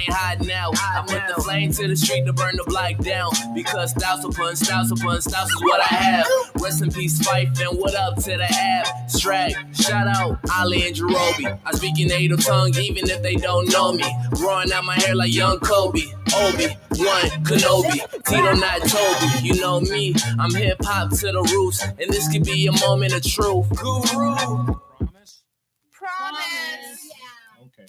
ain't hiding out. I put the flame to the street to burn the block down. Because styles upon styles upon styles is what I have. Rest in peace, Fife, and what up to the abstract. Shout out Ali and Jerobi. I speak your native tongue even if they don't know me. Growing out my hair like young Kobe. Obi-Wan Kenobi. Tito not Toby. You know me, I'm hip-hop to the roots. And this could be a moment of truth. Guru. Promise. Yeah. Okay.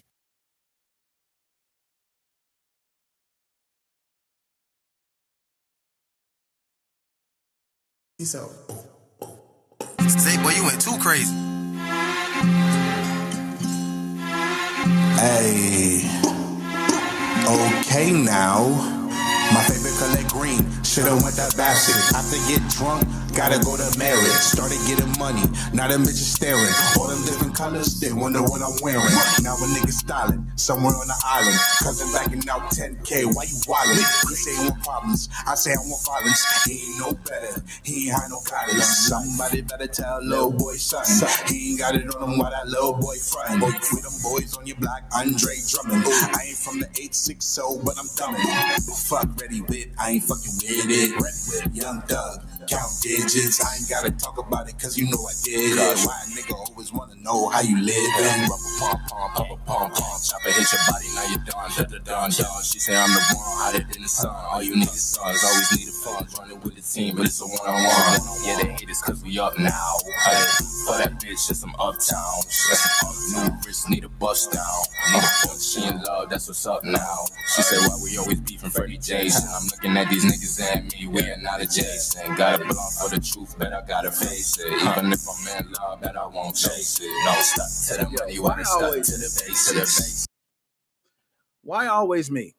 So, Say, boy, you went too crazy. hey, okay now. My favorite color green, shoulda went that bastard. After get drunk, gotta go to marriage. Started getting money, now them bitches staring. All them different colors, they wonder what I'm wearing. Now a nigga styling, somewhere on the island. Cousin backing out 10K, why you wildin'? He say he want problems, I say I want violence. He ain't no better, he ain't had no guidance. Somebody better tell little boy something. He ain't got it on him while that little boy frontin'. With them boys on your block, Andre drumming. I ain't from the 860, but I'm thumbing. Fuck ready with, I ain't fucking with it. Red with young thug, count digits. I ain't gotta talk about it cause you know I did it. Why a nigga always wanna know how you livin'? Rubber pom pom, papa pom pom. Chopper hit your body, now you're done. She say I'm the one, hotter than the sun. All you niggas sons always need a fun. Running with the team, but it's a one-on-one. Yeah, they hate us cause we up now. Hey, for that bitch, just some uptown. New wrist need a bust down. Need a fuck, she in love, that's what's up now. She say why we always beefing Freddie Jason. I'm looking at these niggas and me, we are not adjacent. Got a blunt for the truth, but I gotta face it. Even if I'm in love, bet I won't chase it. No, stuck to the money, why they stuck to the base, Why always me?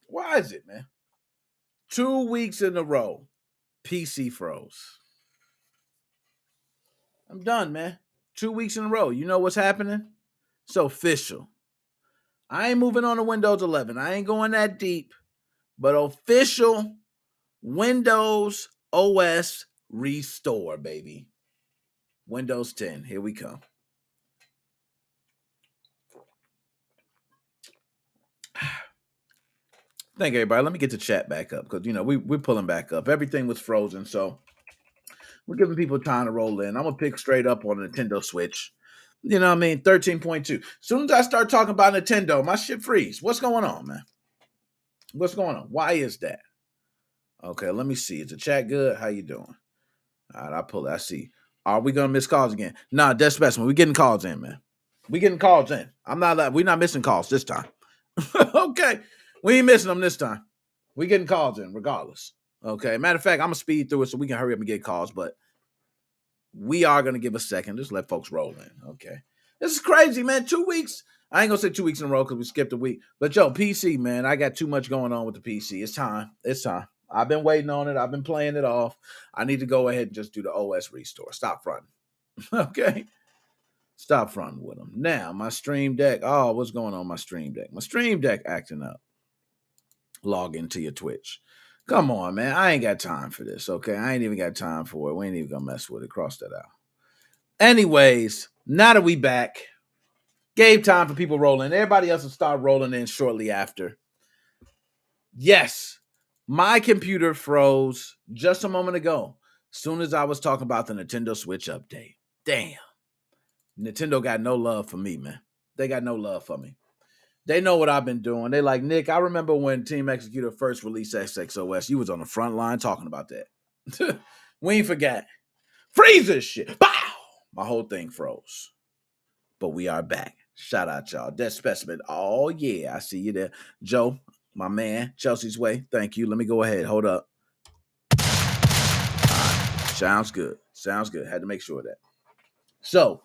Why is it, man? 2 weeks in a row, PC froze. I'm done, man. 2 weeks in a row. You know what's happening? It's official. I ain't moving on to Windows 11. I ain't going that deep. But official Windows OS restore, baby. Windows 10. Here we come. Thank you, everybody. Let me get the chat back up because, we're pulling back up. Everything was frozen, so we're giving people time to roll in. I'm going to pick straight up on the Nintendo Switch. You know what I mean? 13.2. As soon as I start talking about Nintendo, my shit freeze. What's going on, man? What's going on? Why is that? Okay, let me see. Is the chat good? How you doing? All right, I'll pull it. I see. Are we going to miss calls again? Nah, that's specimen. We're getting calls in, man. We're getting calls in. We're not missing calls this time. Okay. We ain't missing them this time. We getting calls in regardless. Okay. Matter of fact, I'm going to speed through it so we can hurry up and get calls, but we are going to give a second. Just let folks roll in. Okay. This is crazy, man. 2 weeks. I ain't going to say 2 weeks in a row because we skipped a week. But yo, PC, man, I got too much going on with the PC. It's time. It's time. I've been waiting on it. I've been playing it off. I need to go ahead and just do the OS restore. Stop fronting. Okay. Stop fronting with them. Now, my Stream Deck. Oh, what's going on with my Stream Deck? My Stream Deck acting up. Log into your Twitch. Come on, man. I ain't got time for this, okay? I ain't even got time for it. We ain't even gonna mess with it. Cross that out. Anyways, now that we back, gave time for people rolling. Everybody else will start rolling in shortly after. Yes, my computer froze just a moment ago. Soon as I was talking about the Nintendo Switch update. Damn. Nintendo got no love for me, man. They got no love for me. They know what I've been doing. They like, Nick, I remember when Team Executor first released XXOS. You was on the front line talking about that. We ain't forgot. Freeze this shit. Bow! My whole thing froze. But we are back. Shout out, y'all. Dead Specimen. Oh, yeah. I see you there. Joe, my man, Chelsea's Way. Thank you. Let me go ahead. Hold up. All right. Sounds good. Sounds good. Had to make sure of that. So,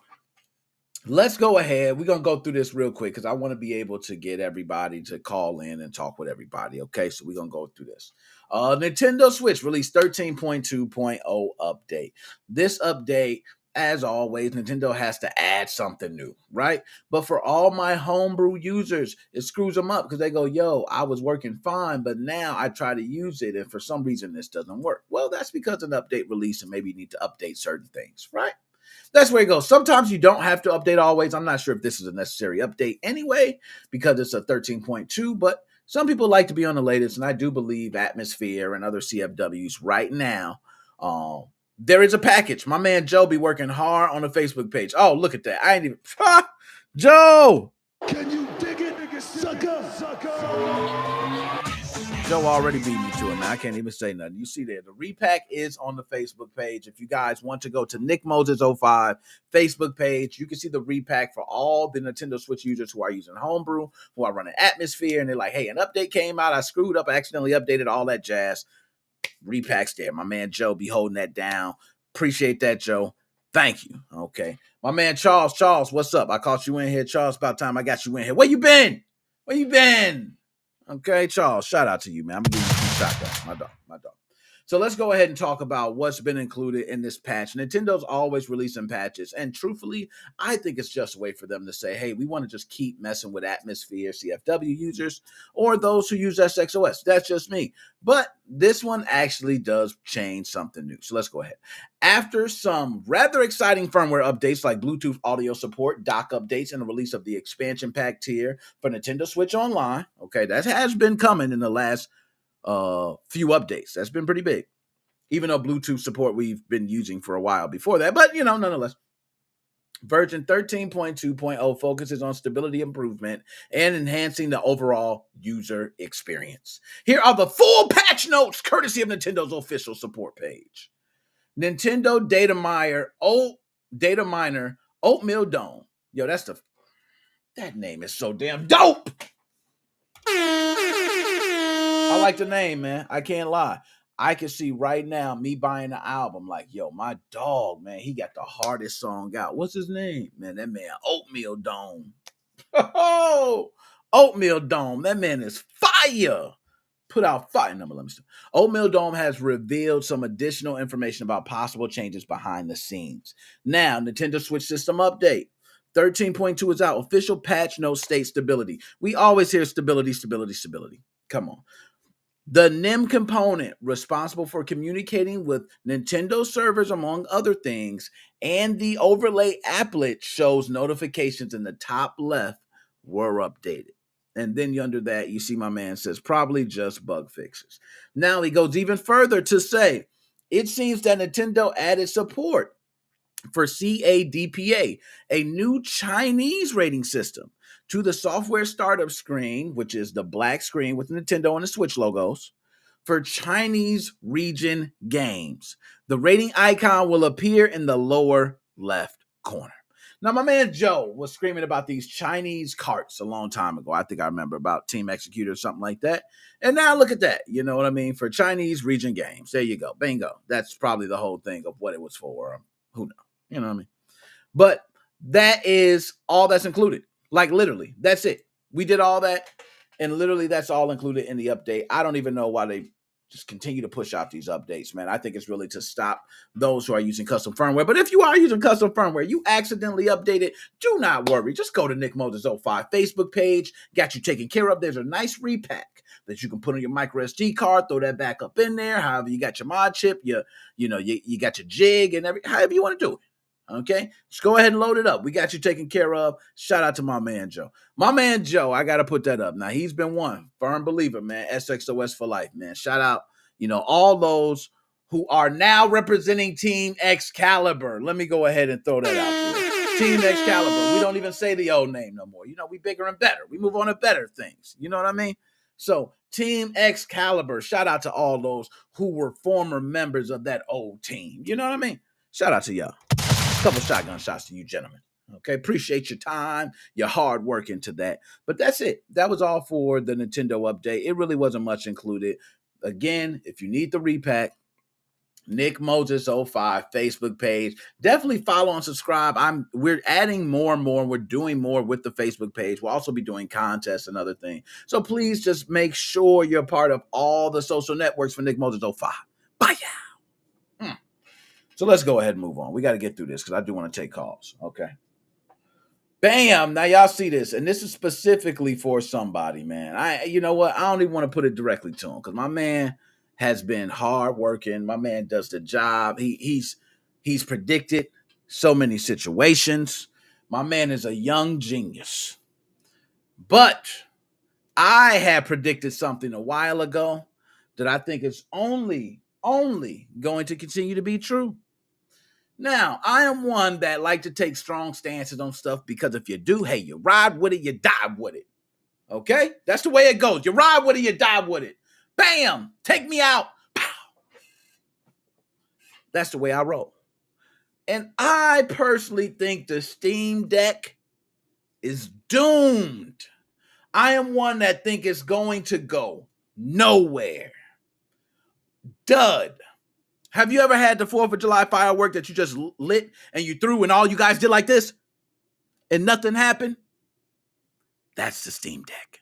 let's go ahead. We're going to go through this real quick because I want to be able to get everybody to call in and talk with everybody. Okay, so we're going to go through this. Nintendo Switch released 13.2.0 update. This update, as always, Nintendo has to add something new, right? But for all my homebrew users, it screws them up because they go, yo, I was working fine, but now I try to use it, and for some reason this doesn't work. Well, that's because an update release and maybe you need to update certain things, right? that's where it goes. Sometimes you don't have to update always. I'm not sure if this is a necessary update anyway, because it's a 13.2, but some people like to be on the latest, and I do believe Atmosphere and other CFWs right now. There is a package. My man Joe be working hard on the Facebook page. Oh, look at that. I ain't even... Joe! Can you dig it, sucker? Joe already beat me to it, man. I can't even say nothing. You see there, the repack is on the Facebook page. If you guys want to go to NickMoses05 Facebook page, you can see the repack for all the Nintendo Switch users who are using Homebrew, who are running Atmosphere, and they're like, hey, an update came out. I screwed up. I accidentally updated all that jazz. Repack's there. My man Joe be holding that down. Appreciate that, Joe. Thank you. Okay. My man Charles, what's up? I caught you in here, Charles. About time I got you in here. Where you been? Okay, Charles, shout out to you, man. I'm gonna give you some shout outs. My dog. So let's go ahead and talk about what's been included in this patch. Nintendo's always releasing patches, and truthfully, I think it's just a way for them to say, hey, we want to just keep messing with Atmosphere CFW users or those who use SXOS. That's just me. But this one actually does change something new. So let's go ahead. After some rather exciting firmware updates like Bluetooth audio support, dock updates, and the release of the expansion pack tier for Nintendo Switch Online, okay, that has been coming in the last few updates. That's been pretty big, even though Bluetooth support we've been using for a while before that, but nonetheless, version 13.2.0 focuses on stability improvement and enhancing the overall user experience. Here are the full patch notes courtesy of Nintendo's official support page. Nintendo Data Miner Oatmeal Dome. Yo, that name is so damn dope. I like the name, man. I can't lie. I can see right now me buying the album like, yo, my dog, man, he got the hardest song out. What's his name? Man, that man, Oatmeal Dome. Oh, Oatmeal Dome. That man is fire. Put out fire. No, let me see. Oatmeal Dome has revealed some additional information about possible changes behind the scenes. Now, Nintendo Switch System Update. 13.2 is out. Official patch notes state stability. We always hear stability. Come on. The NIM component responsible for communicating with Nintendo servers, among other things, and the overlay applet shows notifications in the top left were updated. And then under that, you see my man says probably just bug fixes. Now he goes even further to say, it seems that Nintendo added support for CADPA, a new Chinese rating system, to the software startup screen, which is the black screen with Nintendo and the Switch logos, for Chinese region games. The rating icon will appear in the lower left corner. Now, my man Joe was screaming about these Chinese carts a long time ago. I think I remember about Team Executor or something like that. And now look at that. You know what I mean? For Chinese region games. There you go. Bingo. That's probably the whole thing of what it was for. Who knows? You know what I mean? But that is all that's included. Like literally, that's it. We did all that, and literally that's all included in the update. I don't even know why they just continue to push out these updates, man. I think it's really to stop those who are using custom firmware. But if you are using custom firmware, you accidentally updated, do not worry. Just go to NickMoses05 Facebook page. Got you taken care of. There's a nice repack that you can put on your micro SD card, throw that back up in there. However, you got your mod chip, you got your jig and however you want to do it. Okay, just go ahead and load it up. We got you taken care of. Shout out to my man Joe. My man Joe, I got to put that up. Now, he's been one firm believer, man. SXOS for life, man. Shout out, all those who are now representing Team Excalibur. Let me go ahead and throw that out there. Team Excalibur. We don't even say the old name no more. We bigger and better. We move on to better things. You know what I mean? So, Team Excalibur. Shout out to all those who were former members of that old team. You know what I mean? Shout out to y'all. Couple shotgun shots to you gentlemen. Okay, appreciate your time, your hard work into that. But that's it. That was all for the Nintendo update. It really wasn't much included. Again, if you need the repack, NickMoses05 Facebook page. Definitely follow and subscribe. We're adding more and more. We're doing more with the Facebook page. We'll also be doing contests and other things. So please just make sure you're part of all the social networks for NickMoses05. Bye, yeah. So let's go ahead and move on. We got to get through this because I do want to take calls. Okay. Bam. Now y'all see this. And this is specifically for somebody, man. You know what? I don't even want to put it directly to him because my man has been hard working. My man does the job. He's predicted so many situations. My man is a young genius. But I had predicted something a while ago that I think is only going to continue to be true. Now, I am one that like to take strong stances on stuff because if you do, hey, you ride with it, you die with it. Okay? That's the way it goes. You ride with it, you die with it. Bam! Take me out. Pow! That's the way I roll. And I personally think the Steam Deck is doomed. I am one that think it's going to go nowhere. Dud. Have you ever had the 4th of July firework that you just lit and you threw and all you guys did like this and nothing happened? That's the Steam Deck.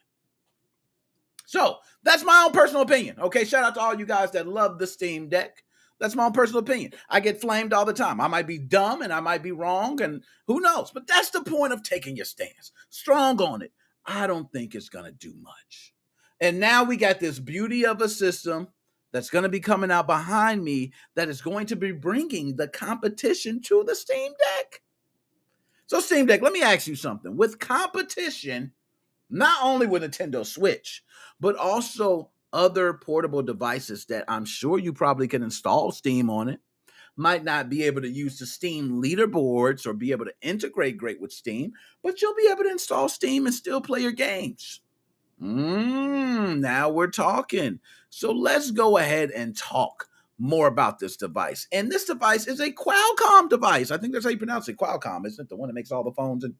So that's my own personal opinion. Okay, shout out to all you guys that love the Steam Deck. That's my own personal opinion. I get flamed all the time. I might be dumb and I might be wrong and who knows? But that's the point of taking your stance. Strong on it. I don't think it's going to do much. And now we got this beauty of a system that's going to be coming out behind me that is going to be bringing the competition to the Steam Deck. So Steam Deck, let me ask you something. With competition, not only with Nintendo Switch, but also other portable devices that I'm sure you probably can install Steam on it, might not be able to use the Steam leaderboards or be able to integrate great with Steam, but you'll be able to install Steam and still play your games. Now we're talking. So let's go ahead and talk more about this device. And this device is a Qualcomm device. I think that's how you pronounce it. Qualcomm, isn't it? The one that makes all the phones and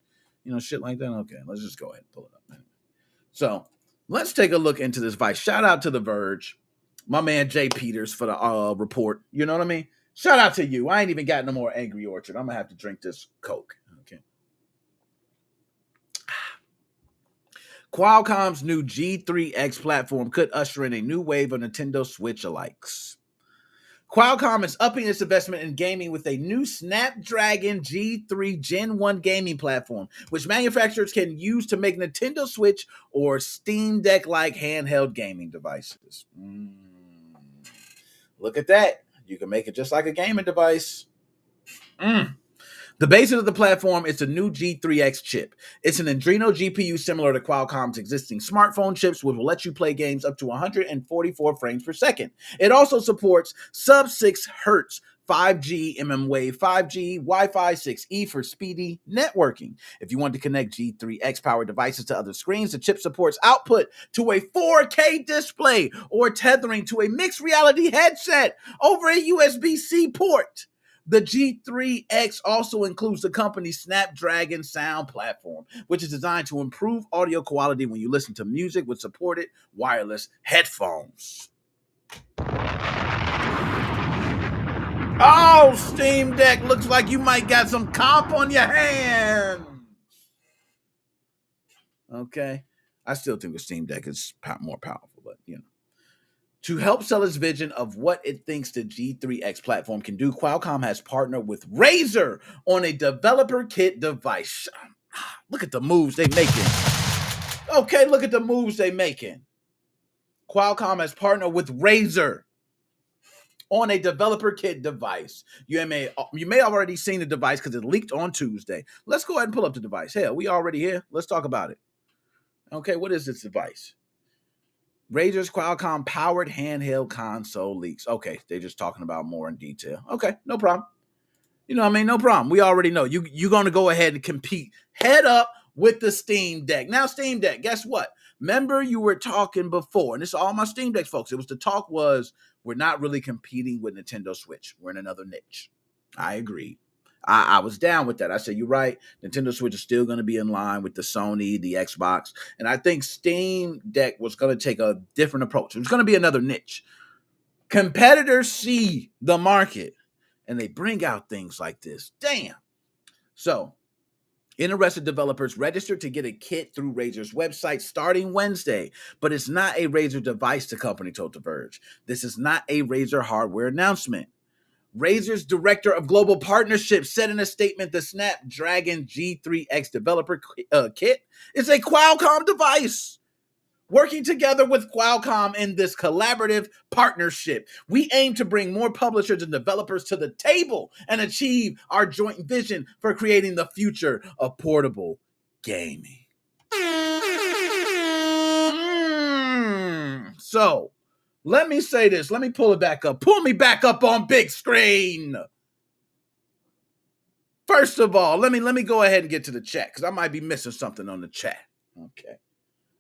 shit like that. Okay, let's just go ahead and pull it up. So let's take a look into this device. Shout out to The Verge, my man Jay Peters for the report. You know what I mean? Shout out to you. I ain't even got no more Angry Orchard. I'm gonna have to drink this Coke. Okay. Qualcomm's new G3X platform could usher in a new wave of Nintendo Switch alikes. Qualcomm is upping its investment in gaming with a new Snapdragon G3 Gen 1 gaming platform, which manufacturers can use to make Nintendo Switch or Steam Deck-like handheld gaming devices. Look at that. You can make it just like a gaming device. The basis of the platform is the new G3X chip. It's an Adreno GPU similar to Qualcomm's existing smartphone chips, which will let you play games up to 144 frames per second. It also supports sub-6 Hz 5G, mmWave 5G, Wi-Fi 6E for speedy networking. If you want to connect G3X powered devices to other screens, the chip supports output to a 4K display or tethering to a mixed reality headset over a USB-C port. The G3X also includes the company's Snapdragon sound platform, which is designed to improve audio quality when you listen to music with supported wireless headphones. Oh, Steam Deck, looks like you might got some comp on your hands. Okay. I still think the Steam Deck is more powerful, but To help sell its vision of what it thinks the G3X platform can do, Qualcomm has partnered with Razer on a developer kit device. Look at the moves they making. Okay, look at the moves they making. Qualcomm has partnered with Razer on a developer kit device. You may have already seen the device because it leaked on Tuesday. Let's go ahead and pull up the device. Hell, we already here. Let's talk about it. Okay, what is this device? Razer's Qualcomm powered handheld console leaks. Okay, they're just talking about more in detail. Okay, no problem. No problem. We already know. You're going to go ahead and compete head up with the Steam Deck. Now, Steam Deck, guess what? Remember you were talking before, and this is all my Steam Deck folks. The talk was we're not really competing with Nintendo Switch. We're in another niche. I agree. I was down with that. I said, you're right. Nintendo Switch is still going to be in line with the Sony, the Xbox. And I think Steam Deck was going to take a different approach. It was going to be another niche. Competitors see the market and they bring out things like this. Damn. So, interested developers registered to get a kit through Razer's website starting Wednesday, but it's not a Razer device, the company told The Verge. This is not a Razer hardware announcement. Razer's director of global partnerships said in a statement the Snapdragon G3X developer kit is a Qualcomm device Working together with Qualcomm in this collaborative partnership, we aim to bring more publishers and developers to the table and achieve our joint vision for creating the future of portable gaming. So, let me say this. Let me pull it back up. Pull me back up on big screen. First of all, let me go ahead and get to the chat because I might be missing something on the chat. Okay.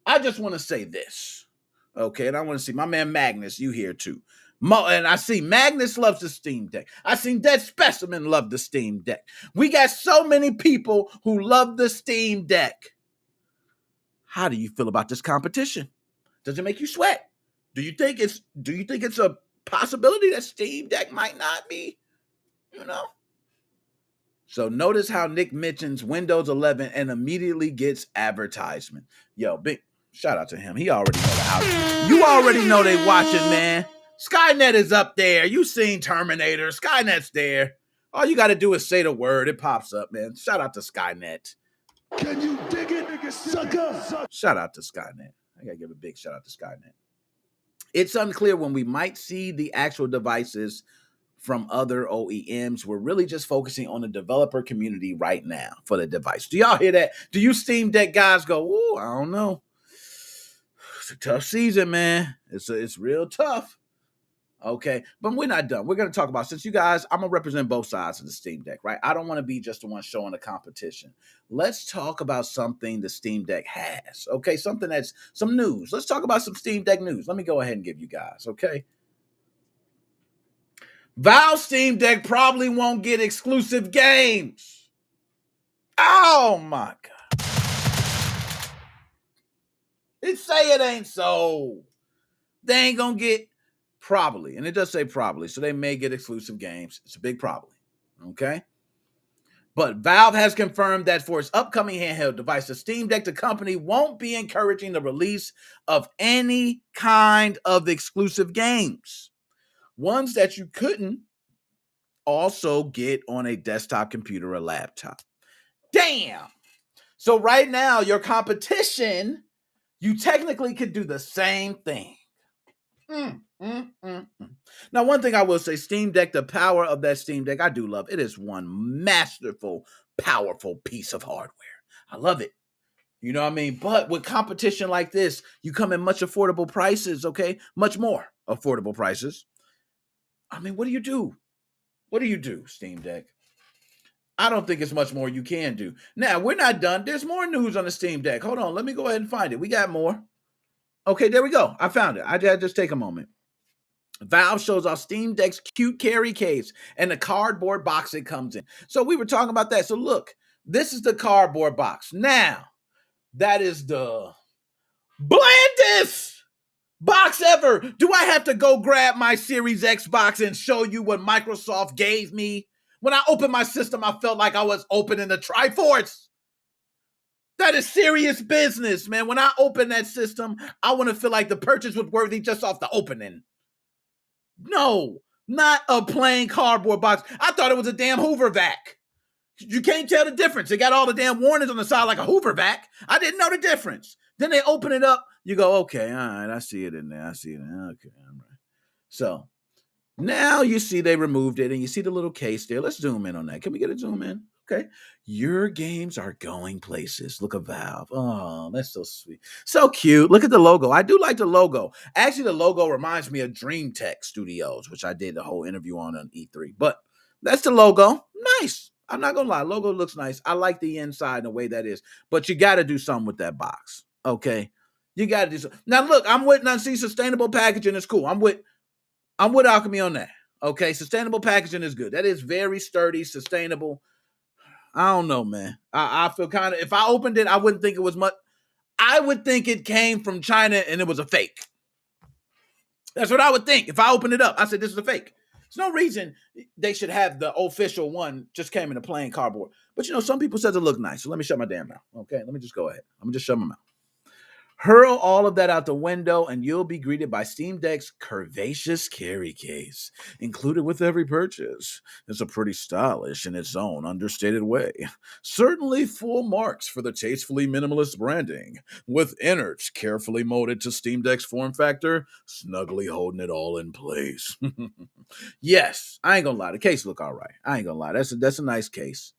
I just want to say this. Okay, and I want to see my man Magnus, you here too. And I see Magnus loves the Steam Deck. I seen Dead Specimen love the Steam Deck. We got so many people who love the Steam Deck. How do you feel about this competition? Does it make you sweat? Do you think it's a possibility that Steam Deck might not be, So notice how Nick mentions Windows 11 and immediately gets advertisement. Yo, big shout out to him. He already know the house. You already know they watching, man. Skynet is up there. You seen Terminator. Skynet's there. All you got to do is say the word. It pops up, man. Shout out to Skynet. Can you dig it, nigga, sucker? Shout out to Skynet. I got to give a big shout out to Skynet. It's unclear when we might see the actual devices from other OEMs. We're really just focusing on the developer community right now for the device. Do y'all hear that? Do you Steam Deck guys go, "Ooh, I don't know. It's a tough season, man. It's real tough." Okay, but we're not done. We're going to talk about, since you guys, I'm going to represent both sides of the Steam Deck, right? I don't want to be just the one showing the competition. Let's talk about something the Steam Deck has, okay? Something that's some news. Let's talk about some Steam Deck news. Let me go ahead and give you guys, okay? Valve Steam Deck probably won't get exclusive games. Oh, my God. It say it ain't so. They ain't going to get probably, and it does say probably, so they may get exclusive games. It's a big probably, okay? But Valve has confirmed that for its upcoming handheld device, the Steam Deck, the company won't be encouraging the release of any kind of exclusive games. Ones that you couldn't also get on a desktop computer or laptop. Damn! So right now, your competition, you technically could do the same thing. Now, one thing I will say, Steam Deck, the power of that Steam Deck, I do love. It is one masterful, powerful piece of hardware. I love it. You know what I mean? But with competition like this, you come in much affordable prices, okay? Much more affordable prices. I mean, what do you do? What do you do, Steam Deck? I don't think it's much more you can do. Now, we're not done. There's more news on the Steam Deck. Hold on. Let me go ahead and find it. We got more. Okay, there we go. I found it. I just take a moment. Valve shows off Steam Deck's cute carry case and the cardboard box it comes in. So we were talking about that. So look, this is the cardboard box. Now, that is the blandest box ever. Do I have to go grab my Series X box and show you what Microsoft gave me? When I opened my system, I felt like I was opening the Triforce. That is serious business, man. When I open that system, I want to feel like the purchase was worthy just off the opening. No, not a plain cardboard box. I thought it was a damn Hoover vac. You can't tell the difference. It got all the damn warnings on the side like a Hoover vac. I didn't know the difference. Then they open it up. You go, okay, all right, I see it in there. Okay, all right. So now you see they removed it and you see the little case there. Let's zoom in on that. Can we get a zoom in? Okay. Your games are going places. Look at Valve. Oh, that's so sweet. So cute. Look at the logo. I do like the logo. Actually, the logo reminds me of Dream Tech Studios, which I did the whole interview on E3. But that's the logo. Nice. I'm not going to lie. Logo looks nice. I like the inside and the way that is. But you got to do something with that box. Okay. You got to do something. Now, look, I'm with sustainable packaging is cool. I'm with Alchemy on that. Okay. Sustainable packaging is good. That is very sturdy, sustainable. I don't know, man. I feel kind of, if I opened it, I wouldn't think it was much. I would think it came from China and it was a fake. That's what I would think. If I opened it up, I said, this is a fake. There's no reason they should have the official one just came in a plain cardboard. But, some people said it looked nice. So let me shut my damn mouth. Okay, let me just go ahead. I'm going to just shut my mouth. Hurl all of that out the window, and you'll be greeted by Steam Deck's curvaceous carry case, included with every purchase. It's a pretty stylish in its own understated way. Certainly full marks for the tastefully minimalist branding, with innards carefully molded to Steam Deck's form factor, snugly holding it all in place. Yes, I ain't gonna lie, the case look all right. I ain't gonna lie, that's a nice case.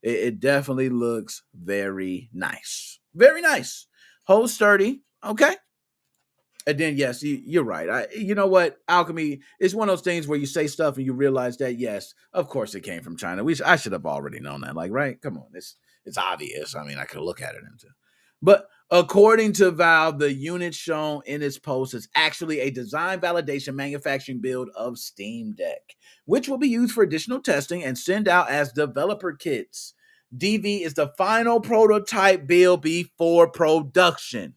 It definitely looks very nice. Very nice. Hold sturdy. Okay. And then, yes, you're right. You know what? Alchemy is one of those things where you say stuff and you realize that, yes, of course it came from China. I should have already known that. Like, right? Come on. It's obvious. I mean, I could look at it. But according to Valve, the unit shown in its post is actually a design validation manufacturing build of Steam Deck, which will be used for additional testing and sent out as developer kits. DV is the final prototype build before production,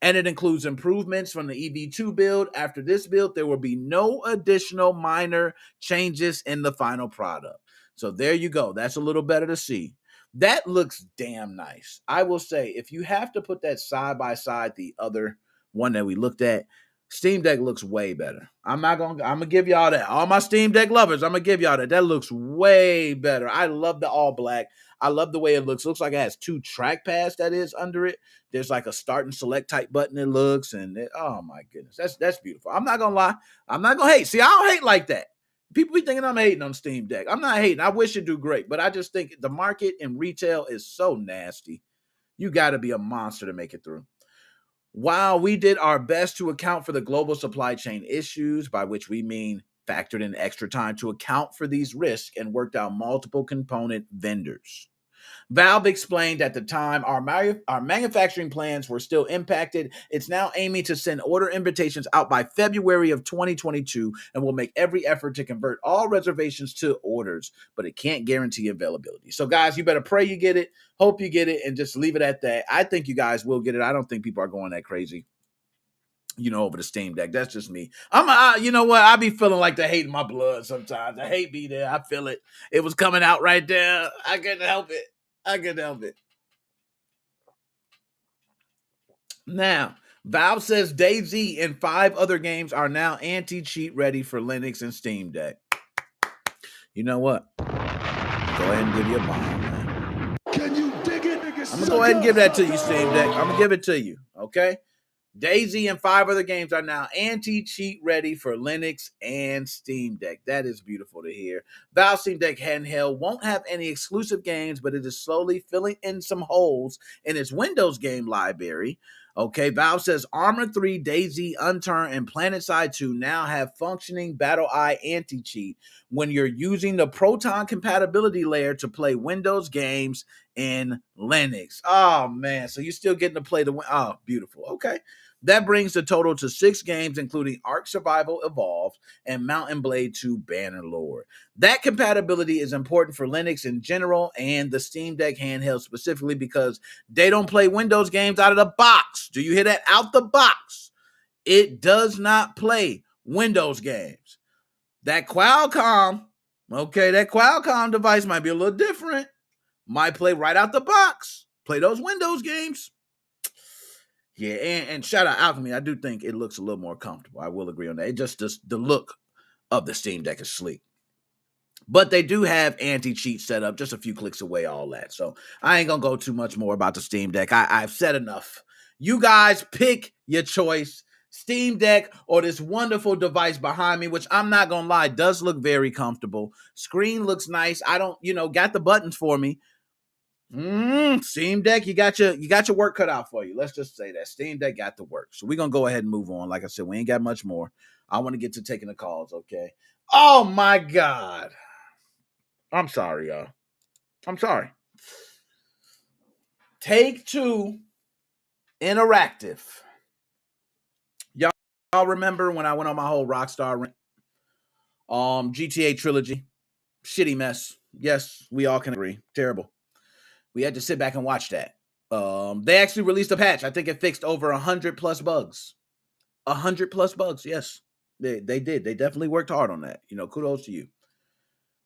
and it includes improvements from the EV2 build. After this build, there will be no additional minor changes in the final product. So there you go. That's a little better to see. That looks damn nice. I will say, if you have to put that side by side, the other one that we looked at, Steam Deck looks way better. I'm gonna give y'all that. All my Steam Deck lovers, I'm gonna give y'all that. That looks way better. I love the all black. I love the way it looks. Looks like it has 2 trackpads that is under it. There's like a start and select type button. It looks, oh my goodness, that's beautiful. I'm not gonna lie. I'm not gonna hate. See, I don't hate like that. People be thinking I'm hating on Steam Deck. I'm not hating. I wish it do great, but I just think the market and retail is so nasty. You got to be a monster to make it through. While we did our best to account for the global supply chain issues, by which we mean factored in extra time to account for these risks and worked out multiple component vendors. Valve explained at the time our manufacturing plans were still impacted. It's now aiming to send order invitations out by February of 2022 and will make every effort to convert all reservations to orders, but it can't guarantee availability. So guys, you better pray you get it, hope you get it, and just leave it at that. I think you guys will get it. I don't think people are going that crazy, over the Steam Deck. That's just me. You know what? I be feeling like the hate in my blood sometimes. The hate be there. I feel it. It was coming out right there. I couldn't help it. Now, Valve says DayZ and 5 other games are now anti-cheat ready for Linux and Steam Deck. You know what? Go ahead and give you a bomb, man. Can you dig it? I'm going to go ahead and give that to you, Steam Deck. I'm going to give it to you, okay? DayZ and 5 other games are now anti-cheat ready for Linux and Steam Deck. That is beautiful to hear. Valve Steam Deck Handheld won't have any exclusive games, but it is slowly filling in some holes in its Windows game library. Okay, Valve says Armor 3, DayZ, Unturned, and PlanetSide 2 now have functioning BattleEye anti-cheat when you're using the Proton compatibility layer to play Windows games in Linux. Oh, man. So you're still getting to play beautiful. Okay. That brings the total to 6 games, including Ark Survival Evolved and Mountain Blade 2 Bannerlord. That compatibility is important for Linux in general and the Steam Deck handheld specifically because they don't play Windows games out of the box. Do you hear that? Out the box. It does not play Windows games. That Qualcomm device might be a little different. Might play right out the box. Play those Windows games. Yeah, and shout out Alchemy. I do think it looks a little more comfortable. I will agree on that. It just the look of the Steam Deck is sleek. But they do have anti-cheat set up, just a few clicks away, all that. So I ain't going to go too much more about the Steam Deck. I've said enough. You guys pick your choice. Steam Deck or this wonderful device behind me, which I'm not going to lie, does look very comfortable. Screen looks nice. I don't, got the buttons for me. Steam Deck, you got your work cut out for you. Let's just say that Steam Deck got the work. So we're gonna go ahead and move on. Like I said, we ain't got much more. I want to get to taking the calls, okay? Oh my God. I'm sorry, y'all. I'm sorry. Take-Two Interactive. Y'all remember when I went on my whole Rockstar rant? GTA trilogy. Shitty mess. Yes, we all can agree. Terrible. We had to sit back and watch that. They actually released a patch. I think it fixed over 100 plus bugs. 100 plus bugs, yes. They did. They definitely worked hard on that. Kudos to you.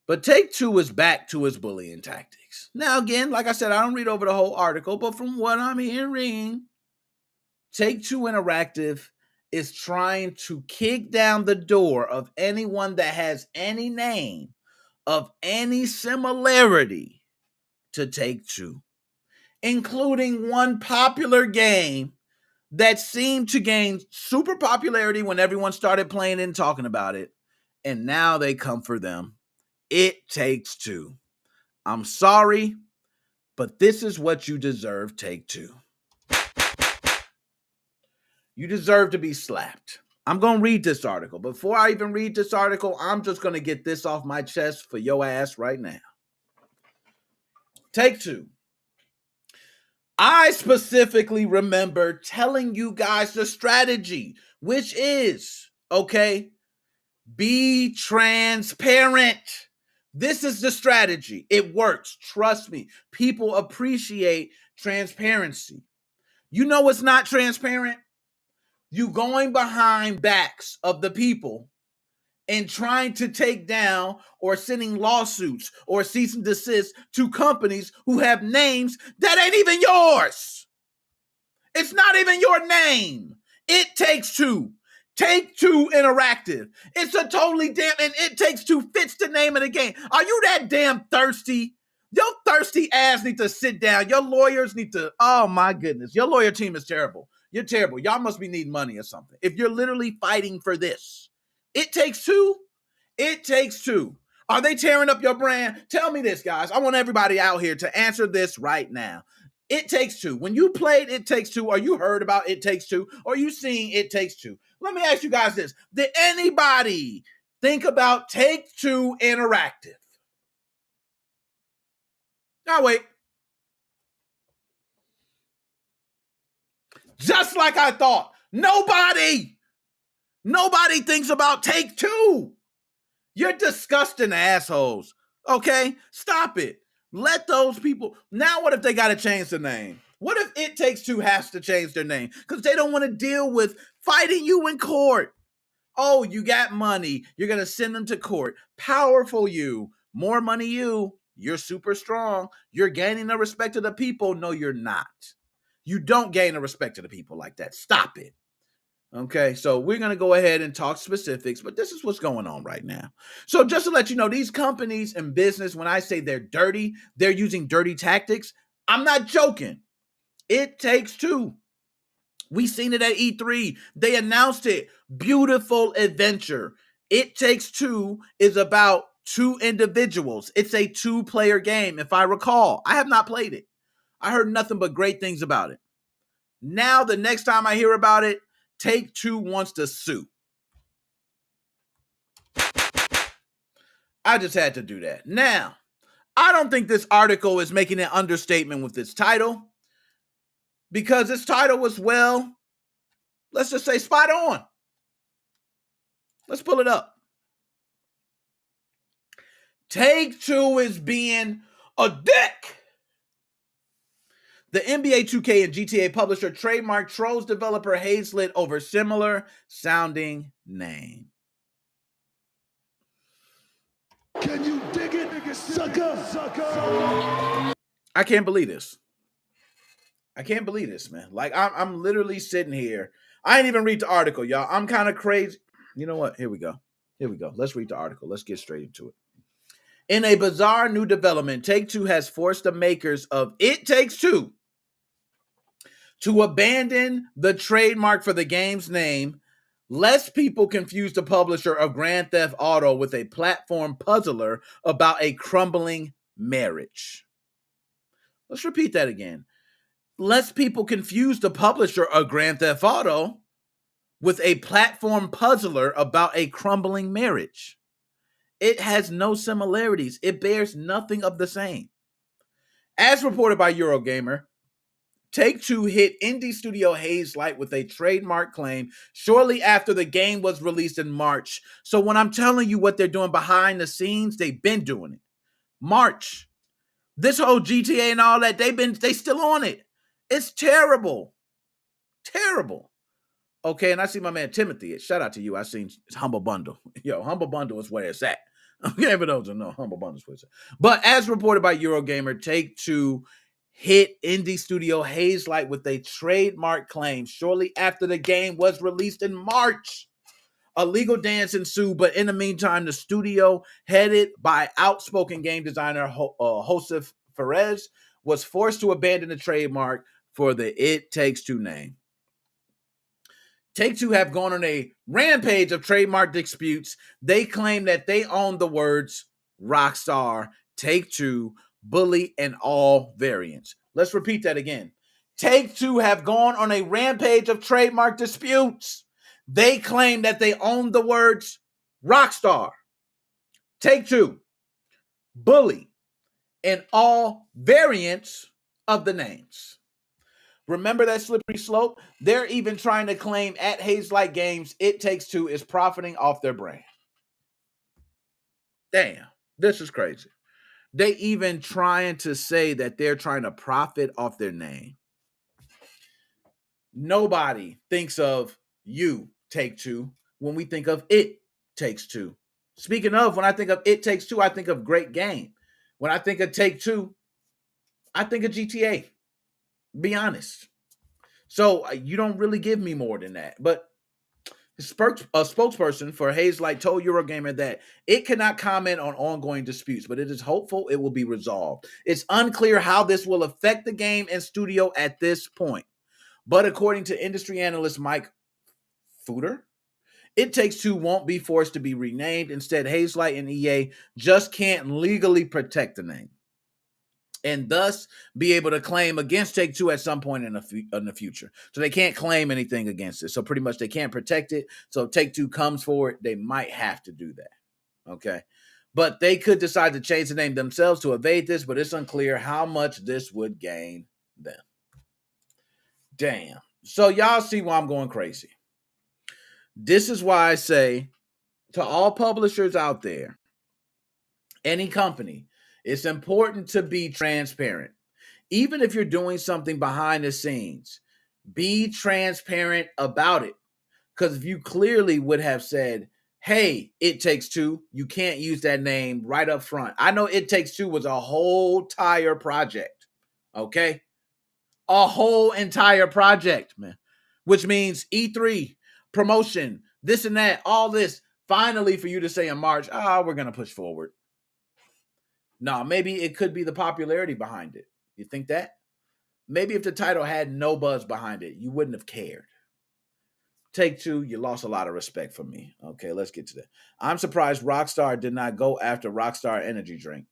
But Take-Two is back to its bullying tactics. Now, again, like I said, I don't read over the whole article, but from what I'm hearing, Take-Two Interactive is trying to kick down the door of anyone that has any name of any similarity to Take-Two, including one popular game that seemed to gain super popularity when everyone started playing it and talking about it, and now they come for them. It Takes Two. I'm sorry, but this is what you deserve, Take-Two. You deserve to be slapped. I'm going to read this article. Before I even read this article, I'm just going to get this off my chest for your ass right now. Take-Two. I specifically remember telling you guys the strategy, which is, okay, be transparent. This is the strategy. It works. Trust me. People appreciate transparency. You know what's not transparent? You going behind backs of the people and trying to take down or sending lawsuits or cease and desist to companies who have names that ain't even yours. It's not even your name. It Takes Two. Take-Two Interactive. It's a totally damn, and It Takes Two fits the name of the game. Are you that damn thirsty? Your thirsty ass need to sit down. Your lawyers need to, oh my goodness. Your lawyer team is terrible. You're terrible. Y'all must be needing money or something. If you're literally fighting for this. It Takes Two? It Takes Two. Are they tearing up your brand? Tell me this, guys. I want everybody out here to answer this right now. It Takes Two. When you played It Takes Two, or you heard about It Takes Two, or you seen It Takes Two, let me ask you guys this. Did anybody think about Take-Two Interactive? Now wait. Just like I thought. Nobody thinks about Take-Two. You're disgusting assholes. Okay? Stop it. Let those people. Now what if they got to change the name? What if It Takes Two has to change their name? Because they don't want to deal with fighting you in court. Oh, you got money. You're going to send them to court. Powerful you. More money you. You're super strong. You're gaining the respect of the people. No, you're not. You don't gain the respect of the people like that. Stop it. Okay, so we're going to go ahead and talk specifics, but this is what's going on right now. So just to let you know, these companies and business, when I say they're dirty, they're using dirty tactics. I'm not joking. It Takes Two. We seen it at E3. They announced it. Beautiful adventure. It Takes Two is about two individuals. It's a two-player game, if I recall. I have not played it. I heard nothing but great things about it. Now, the next time I hear about it, Take-Two wants to sue. I just had to do that. Now, I don't think this article is making an understatement with its title, because its title was, well, let's just say spot on. Let's pull it up. Take-Two is being a dick. The NBA 2K and GTA publisher trademark trolls developer Hazlitt over similar sounding name. Can you dig it, sucker? I can't believe this. I can't believe this, man. Like, I'm literally sitting here. I ain't even read the article, y'all. I'm kind of crazy. You know what? Here we go. Let's read the article. Let's get straight into it. In a bizarre new development, Take-Two has forced the makers of It Takes Two to abandon the trademark for the game's name, lest people confuse the publisher of Grand Theft Auto with a platform puzzler about a crumbling marriage. Let's repeat that again. Lest people confuse the publisher of Grand Theft Auto with a platform puzzler about a crumbling marriage. It has no similarities. It bears nothing of the same. As reported by Eurogamer, Take-Two hit indie studio Hazelight with a trademark claim shortly after the game was released in March. So when I'm telling you what they're doing behind the scenes, they've been doing it. March. This whole GTA and all that, they still on it. It's terrible. Terrible. Okay, and I see my man Timothy. Shout out to you. I seen Humble Bundle. Yo, Humble Bundle is where it's at. Okay, for those who know, Humble Bundle is where it's at. But as reported by Eurogamer, Take-Two hit indie studio Hazelight with a trademark claim shortly after the game was released in March. A legal dance ensued, but in the meantime, the studio, headed by outspoken game designer Josef Perez, was forced to abandon the trademark for the It Takes Two name. Take-Two have gone on a rampage of trademark disputes. They claim that they own the words Rockstar, Take-Two, Bully, and all variants. Let's repeat that again. Take-Two have gone on a rampage of trademark disputes. They claim that they own the words Rockstar, Take-Two, Bully, and all variants of the names. Remember that slippery slope? They're even trying to claim at Hazelight Games, It Takes Two is profiting off their brand. Damn, this is crazy. They even trying to say that they're trying to profit off their name. Nobody thinks of you, Take-Two, when we think of It Takes Two. Speaking of, when I think of It Takes Two, I think of great game. When I think of Take-Two, I think of GTA. Be honest. So you don't really give me more than that. But a spokesperson for Hazelight told Eurogamer that it cannot comment on ongoing disputes, but it is hopeful it will be resolved. It's unclear how this will affect the game and studio at this point. But according to industry analyst Mike Footer, It Takes Two won't be forced to be renamed. Instead, Hazelight and EA just can't legally protect the name and thus be able to claim against Take-Two at some point in the future. So they can't claim anything against it. So pretty much they can't protect it. So if Take-Two comes forward, they might have to do that. Okay. But they could decide to change the name themselves to evade this, but it's unclear how much this would gain them. Damn. So y'all see why I'm going crazy. This is why I say to all publishers out there, any company, it's important to be transparent. Even if you're doing something behind the scenes, be transparent about it. Because if you clearly would have said, hey, It Takes Two, you can't use that name right up front. I know It Takes Two was a whole entire project, okay? A whole entire project, man. Which means E3, promotion, this and that, all this. Finally, for you to say in March, we're going to push forward. No, maybe it could be the popularity behind it. You think that? Maybe if the title had no buzz behind it, you wouldn't have cared. Take-Two, you lost a lot of respect from me. Okay, let's get to that. I'm surprised Rockstar did not go after Rockstar Energy Drink.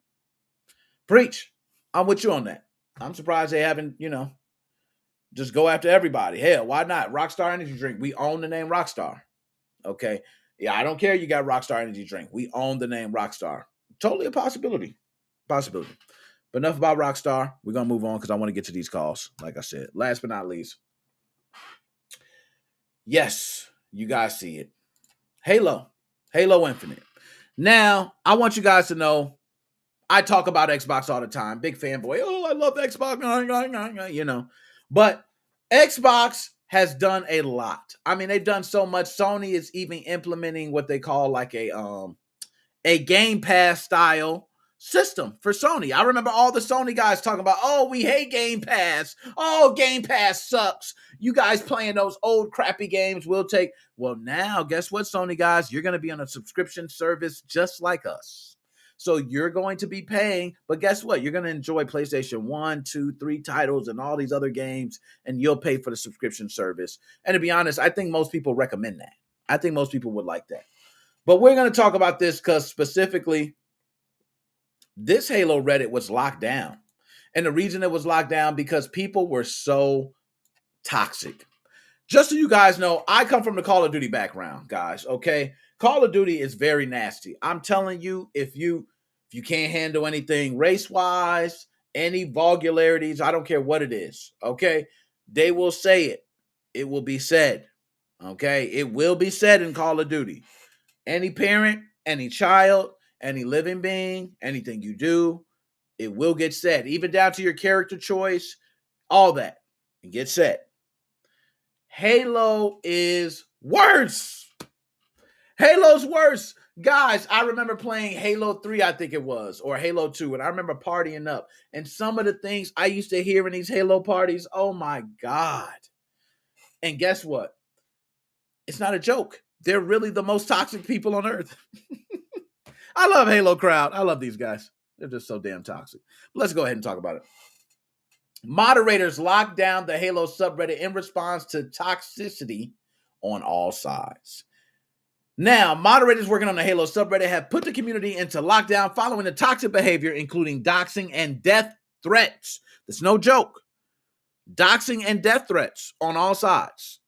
Preach. I'm with you on that. I'm surprised they haven't, just go after everybody. Hell, why not? Rockstar Energy Drink. We own the name Rockstar. Okay. Yeah, I don't care you got Rockstar Energy Drink. We own the name Rockstar. Totally a possibility. But enough about Rockstar. We're going to move on because I want to get to these calls. Like I said, last but not least. Yes, you guys see it. Halo Infinite. Now, I want you guys to know, I talk about Xbox all the time. Big fanboy. Oh, I love Xbox. But Xbox has done a lot. I mean, they've done so much. Sony is even implementing what they call like a Game Pass style system for Sony. I remember all the Sony guys talking about, oh, we hate Game Pass. Oh, Game Pass sucks. You guys playing those old crappy games we'll take. Well, now, guess what, Sony guys? You're going to be on a subscription service just like us. So you're going to be paying, but guess what? You're going to enjoy PlayStation 1, 2, 3 titles and all these other games, and you'll pay for the subscription service. And to be honest, I think most people recommend that. I think most people would like that. But we're going to talk about this because specifically, this Halo Reddit was locked down. And the reason it was locked down because people were so toxic. Just so you guys know, I come from the Call of Duty background, guys, okay? Call of Duty is very nasty. I'm telling you, if you can't handle anything race-wise, any vulgarities, I don't care what it is, okay? They will say it. It will be said, okay? It will be said in Call of Duty. Any parent, any child, any living being, anything you do, it will get said. Even down to your character choice, all that. It gets said. Halo is worse. Halo's worse. Guys, I remember playing Halo 3, I think it was, or Halo 2, and I remember partying up. And some of the things I used to hear in these Halo parties, oh my God. And guess what? It's not a joke. They're really the most toxic people on earth. I love Halo crowd. I love these guys. They're just so damn toxic. But let's go ahead and talk about it. Moderators locked down the Halo subreddit in response to toxicity on all sides. Now, moderators working on the Halo subreddit have put the community into lockdown following the toxic behavior, including doxing and death threats. That's no joke. Doxing and death threats on all sides.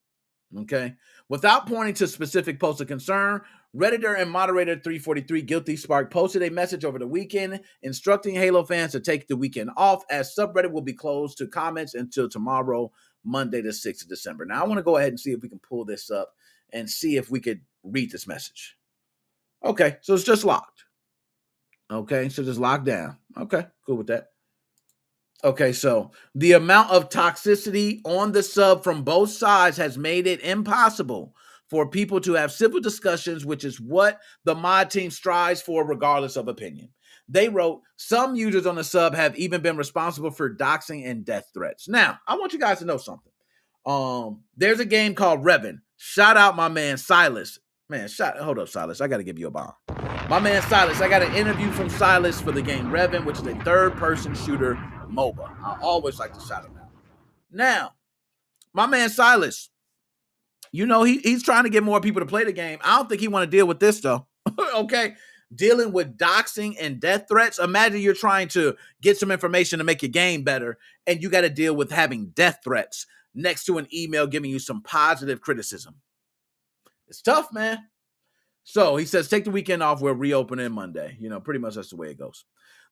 Okay? Without pointing to specific posts of concern, Redditor and moderator 343 Guilty Spark posted a message over the weekend instructing Halo fans to take the weekend off, as subreddit will be closed to comments until tomorrow, Monday, the 6th of December. Now, I want to go ahead and see if we can pull this up and see if we could read this message. Okay, so it's just locked. Okay, so just locked down. Okay, cool with that. Okay, so the amount of toxicity on the sub from both sides has made it impossible for people to have civil discussions, which is what the mod team strives for regardless of opinion. They wrote, some users on the sub have even been responsible for doxing and death threats. Now, I want you guys to know something. There's a game called Revan. Shout out my man Silas. Man, hold up, Silas. I got to give you a bomb. My man Silas, I got an interview from Silas for the game Revan, which is a third-person shooter MOBA. I always like to shout him out. Now, my man Silas, you know, he's trying to get more people to play the game. I don't think he want to deal with this, though. Okay? Dealing with doxing and death threats. Imagine you're trying to get some information to make your game better, and you got to deal with having death threats next to an email giving you some positive criticism. It's tough, man. So he says, take the weekend off. We're reopening Monday. You know, pretty much that's the way it goes.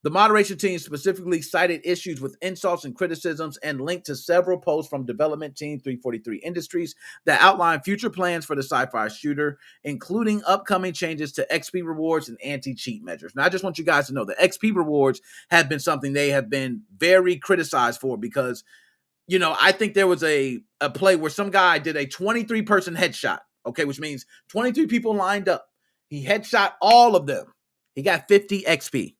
The moderation team specifically cited issues with insults and criticisms and linked to several posts from development team 343 Industries that outline future plans for the sci-fi shooter, including upcoming changes to XP rewards and anti-cheat measures. Now, I just want you guys to know the XP rewards have been something they have been very criticized for because, you know, I think there was a play where some guy did a 23-person headshot, okay, which means 23 people lined up. He headshot all of them. He got 50 XP.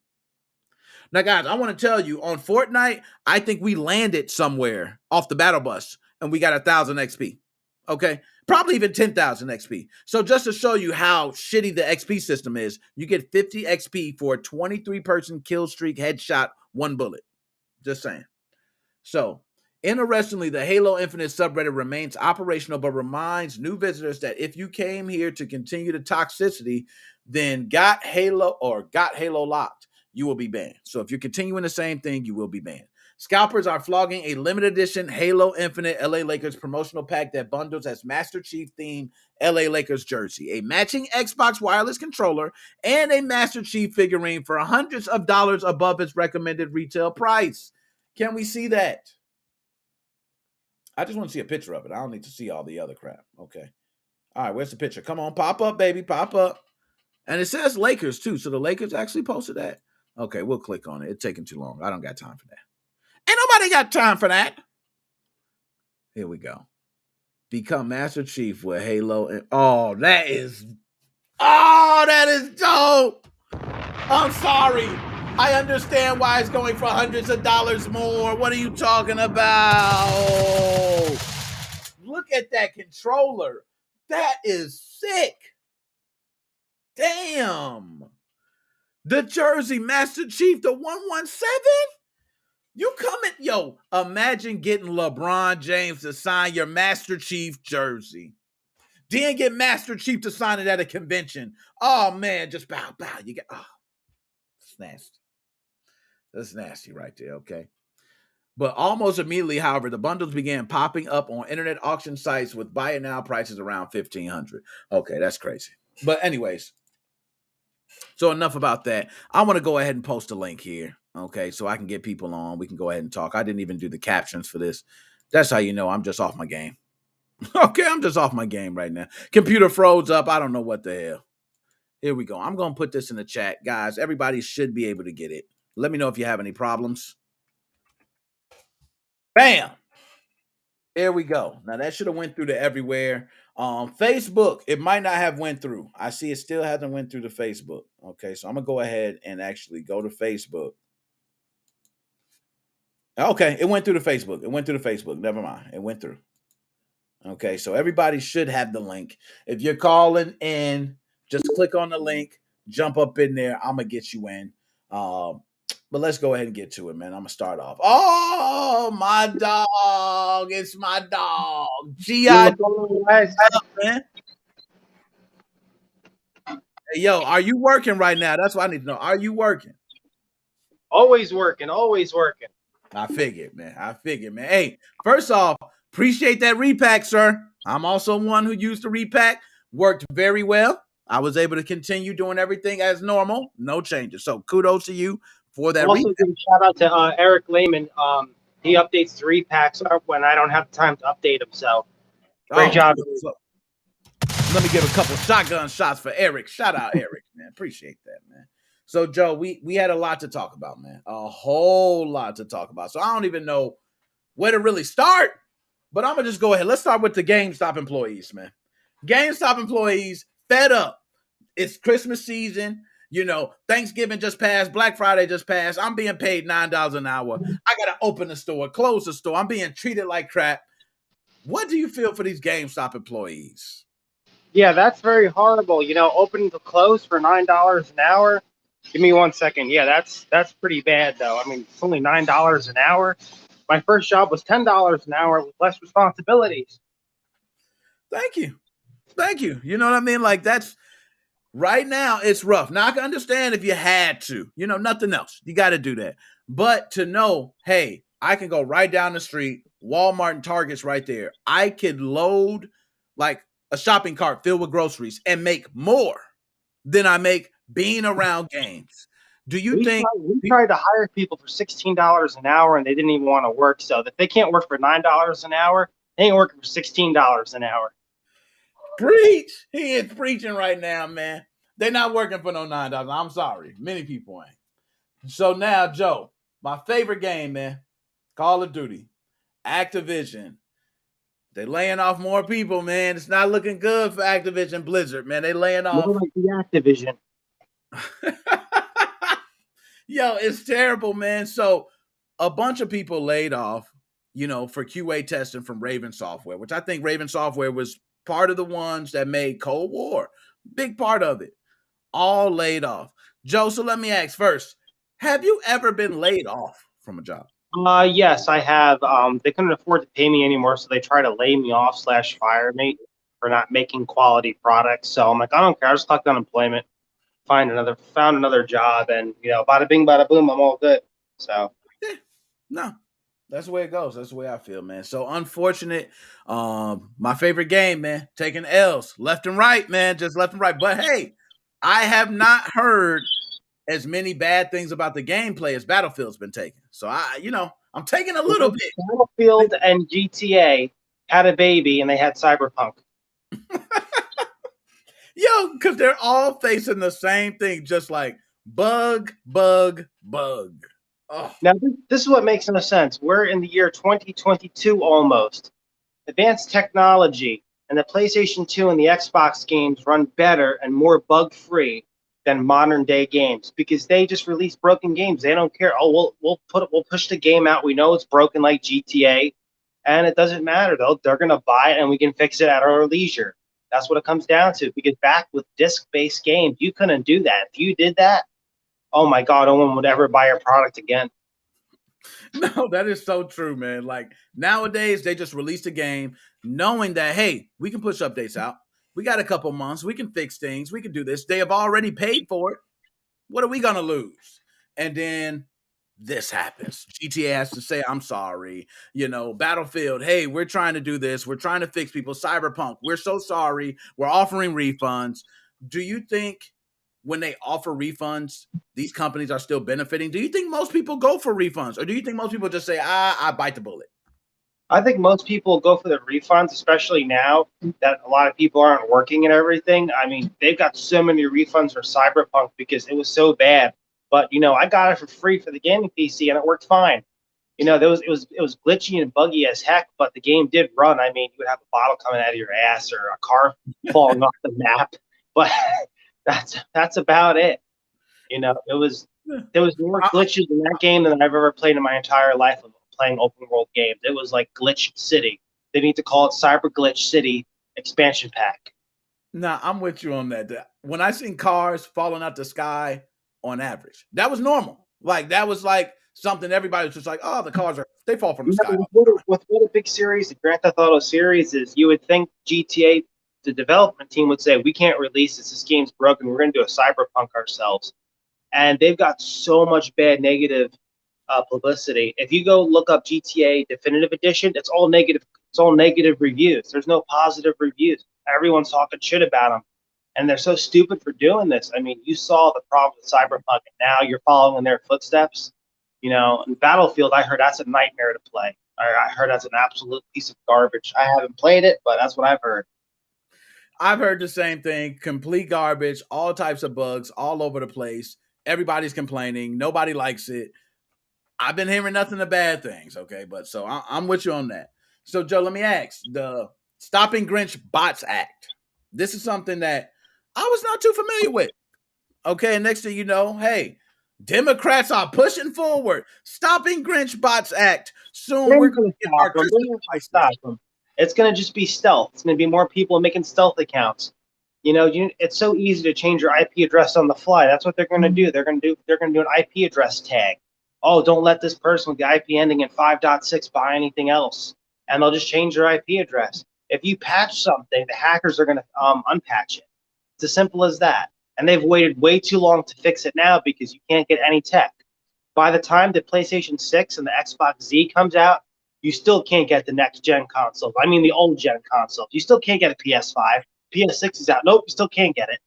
Now, guys, I want to tell you, on Fortnite, I think we landed somewhere off the battle bus, and we got 1,000 XP, okay? Probably even 10,000 XP. So just to show you how shitty the XP system is, you get 50 XP for a 23-person kill streak headshot, one bullet. Just saying. So, interestingly, the Halo Infinite subreddit remains operational, but reminds new visitors that if you came here to continue the toxicity, then got Halo locked, you will be banned. So if you're continuing the same thing, you will be banned. Scalpers are flogging a limited edition Halo Infinite LA Lakers promotional pack that bundles as Master Chief themed LA Lakers jersey, a matching Xbox wireless controller, and a Master Chief figurine for hundreds of dollars above its recommended retail price. Can we see that? I just want to see a picture of it. I don't need to see all the other crap. Okay. All right, where's the picture? Come on, pop up, baby, pop up. And it says Lakers, too. So the Lakers actually posted that. Okay, we'll click on it. It's taking too long. I don't got time for that. Ain't nobody got time for that. Here we go. Become Master Chief with Halo. That is dope. I'm sorry. I understand why it's going for hundreds of dollars more. What are you talking about? Look at that controller. That is sick. Damn. The jersey, Master Chief, the 117? You coming? Imagine getting LeBron James to sign your Master Chief jersey. Then get Master Chief to sign it at a convention. Oh, man, just bow. You get, it's nasty. That's nasty right there, okay? But almost immediately, however, the bundles began popping up on internet auction sites with buy it now prices around $1,500. Okay, that's crazy. But anyways, so enough about that. I want to go ahead and post a link here, okay, so I can get people on. We can go ahead and talk. I didn't even do the captions for this. That's how you know I'm just off my game. Okay, I'm just off my game right now. Computer froze up. I don't know what the hell. Here we go. I'm going to put this in the chat. Guys, everybody should be able to get it. Let me know if you have any problems. Bam! There we go. Now, that should have went through to everywhere. Facebook, it might not have went through. I see it still hasn't went through the Facebook. Okay, so I'm gonna go ahead and actually go to Facebook. Okay, it went through the Facebook. It went through the Facebook. Never mind. It went through. Okay, so everybody should have the link. If you're calling in, just click on the link, jump up in there. I'm gonna get you in. But let's go ahead and get to it, man. I'm gonna start off. Oh, my dog! It's my dog, GI. Man. Hey, yo, are you working right now? That's what I need to know. Are you working? Always working, always working. I figured, man. Hey, first off, appreciate that repack, sir. I'm also one who used the repack. Worked very well. I was able to continue doing everything as normal. No changes. So kudos to you for that. Also, give a shout out to Eric Lehman. He updates the repacks when I don't have time to update them. So great job. So, let me give a couple shotgun shots for Eric. Shout out Eric, man. Appreciate that, man. So, Joe, we had a lot to talk about, man. A whole lot to talk about. So I don't even know where to really start, but I'm going to just go ahead. Let's start with the GameStop employees, man. GameStop employees fed up. It's Christmas season. You know, Thanksgiving just passed. Black Friday just passed. I'm being paid $9 an hour. I got to open the store, close the store. I'm being treated like crap. What do you feel for these GameStop employees? Yeah, that's very horrible. You know, opening to close for $9 an hour. Give me 1 second. Yeah, that's pretty bad, though. I mean, it's only $9 an hour. My first job was $10 an hour with less responsibilities. Thank you. You know what I mean? Like, that's right now, it's rough. Now, I can understand if you had to. You know, nothing else. You got to do that. But to know, hey, I can go right down the street, Walmart and Target's right there. I could load, like, a shopping cart filled with groceries and make more than I make being around games. Do you think we tried to hire people for $16 an hour and they didn't even want to work? So if they can't work for $9 an hour, they ain't working for $16 an hour. Preach. He is preaching right now, man. They're not working for no $9. I'm sorry. Many people ain't. So now, Joe, my favorite game, man, Call of Duty, Activision. They're laying off more people, man. It's not looking good for Activision Blizzard, man. They laying off. More like the Activision. Yo, it's terrible, man. So a bunch of people laid off, you know, for QA testing from Raven Software, which I think Raven Software was part of the ones that made Cold War. Big part of it. All laid off. Joe, so let me ask first, have you ever been laid off from a job? Yes, I have. They couldn't afford to pay me anymore, so they tried to lay me off / fire me for not making quality products. So I'm like, I don't care. I just collect unemployment, found another job, and you know, bada bing, bada boom, I'm all good. So yeah, no, that's the way it goes. That's the way I feel, man. So unfortunate. My favorite game, man, taking L's left and right, man, just left and right. But hey, I have not heard as many bad things about the gameplay as Battlefield's been taking. So I'm taking a little bit. Battlefield and GTA had a baby and they had Cyberpunk. Yo, because they're all facing the same thing, just like bug. Oh. Now, this is what makes no sense. We're in the year 2022 almost. Advanced technology and the PlayStation 2 and the Xbox games run better and more bug-free than modern day games because they just release broken games. They don't care. Oh, we'll push the game out. We know it's broken like GTA, and it doesn't matter though. They're gonna buy it and we can fix it at our leisure. That's what it comes down to. Because back with disc-based games, you couldn't do that. If you did that, oh my God, no one would ever buy your product again. No, that is so true, man. Like nowadays, they just release a game knowing that, hey, we can push updates out. We got a couple months. We can fix things. We can do this. They have already paid for it. What are we going to lose? And then this happens. GTA has to say, I'm sorry. You know, Battlefield, hey, we're trying to do this. We're trying to fix people. Cyberpunk, we're so sorry. We're offering refunds. Do you think when they offer refunds, these companies are still benefiting? Do you think most people go for refunds? Or do you think most people just say, I bite the bullet? I think most people go for the refunds, especially now that a lot of people aren't working and everything. I mean, they've got so many refunds for Cyberpunk because it was so bad. But, you know, I got it for free for the gaming PC and it worked fine. It was glitchy and buggy as heck, but the game did run. I mean, you would have a bottle coming out of your ass or a car falling off the map, but that's about it. There was more glitches in that game than I've ever played in my entire life of playing open world games. It was like Glitch City. They need to call it Cyber Glitch City expansion pack. Nah, I'm with you on that. When I seen cars falling out the sky on average, that was normal. Like that was like something everybody was just like, oh, the cars they fall from the sky. With what a big series, the Grand Theft Auto series is, you would think GTA, the development team would say, we can't release this. This game's broken. We're going to do a cyberpunk ourselves. And they've got so much bad negative publicity. If you go look up GTA Definitive Edition, it's all negative. It's all negative reviews. There's no positive reviews. Everyone's talking shit about them, and they're so stupid for doing this. I mean, you saw the problem with Cyberpunk, and now you're following in their footsteps. In Battlefield, I heard that's a nightmare to play. I heard that's an absolute piece of garbage. I haven't played it, but that's what I've heard. I've heard the same thing. Complete garbage, all types of bugs, all over the place. Everybody's complaining. Nobody likes it. I've been hearing nothing but bad things, okay? But so I'm with you on that. So, Joe, let me ask. The Stopping Grinch Bots Act. This is something that I was not too familiar with. Okay, and next thing you know, hey, Democrats are pushing forward. Stopping Grinch Bots Act. Soon we're going to get our stop them. It's going to just be stealth. It's going to be more people making stealth accounts. It's so easy to change your IP address on the fly. That's what they're going to do. They're going to do an IP address tag. Oh, don't let this person with the IP ending in 5.6 buy anything else. And they'll just change your IP address. If you patch something, the hackers are going to unpatch it. It's as simple as that. And they've waited way too long to fix it now because you can't get any tech. By the time the PlayStation 6 and the Xbox Z comes out, you still can't get the next-gen consoles. I mean the old-gen consoles. You still can't get a PS5. PS6 is out. Nope, you still can't get it.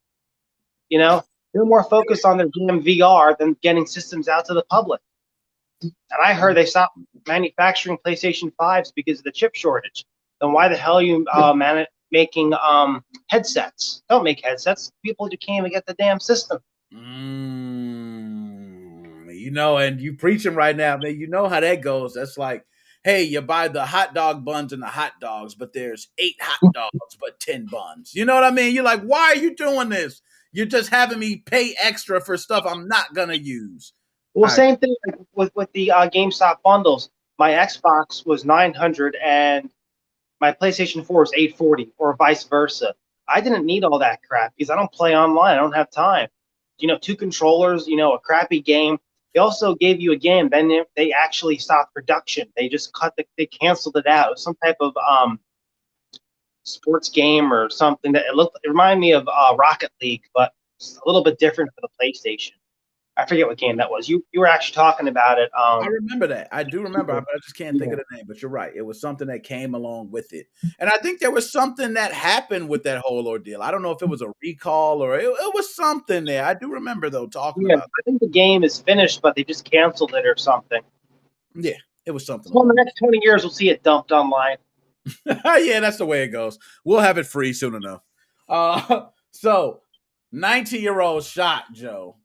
They're more focused on their damn VR than getting systems out to the public. And I heard they stopped manufacturing PlayStation 5s because of the chip shortage. Then why the hell are you making headsets? Don't make headsets. People who can't even get the damn system. And you preaching right now, man. You know how that goes. That's like, hey, you buy the hot dog buns and the hot dogs, but there's 8 hot dogs, but 10 buns. You know what I mean? You're like, why are you doing this? You're just having me pay extra for stuff I'm not going to use. Well, same thing with the GameStop bundles. My Xbox was $900 and my PlayStation 4 was $840, or vice versa. I didn't need all that crap because I don't play online. I don't have time. 2 controllers, a crappy game. They also gave you a game, then they actually stopped production. They just they canceled it out. It was some type of sports game or something that it reminded me of Rocket League, but it's a little bit different for the PlayStation. I forget what game that was. You were actually talking about it. I remember that. I do remember, but I just can't think of the name. But you're right. It was something that came along with it. And I think there was something that happened with that whole ordeal. I don't know if it was a recall or it was something there. I do remember, though, talking about it. I think the game is finished, but they just canceled it or something. Yeah, it was something. Well, in the next 20 years, we'll see it dumped online. Yeah, that's the way it goes. We'll have it free soon enough. So, 19-year-old shot, Joe.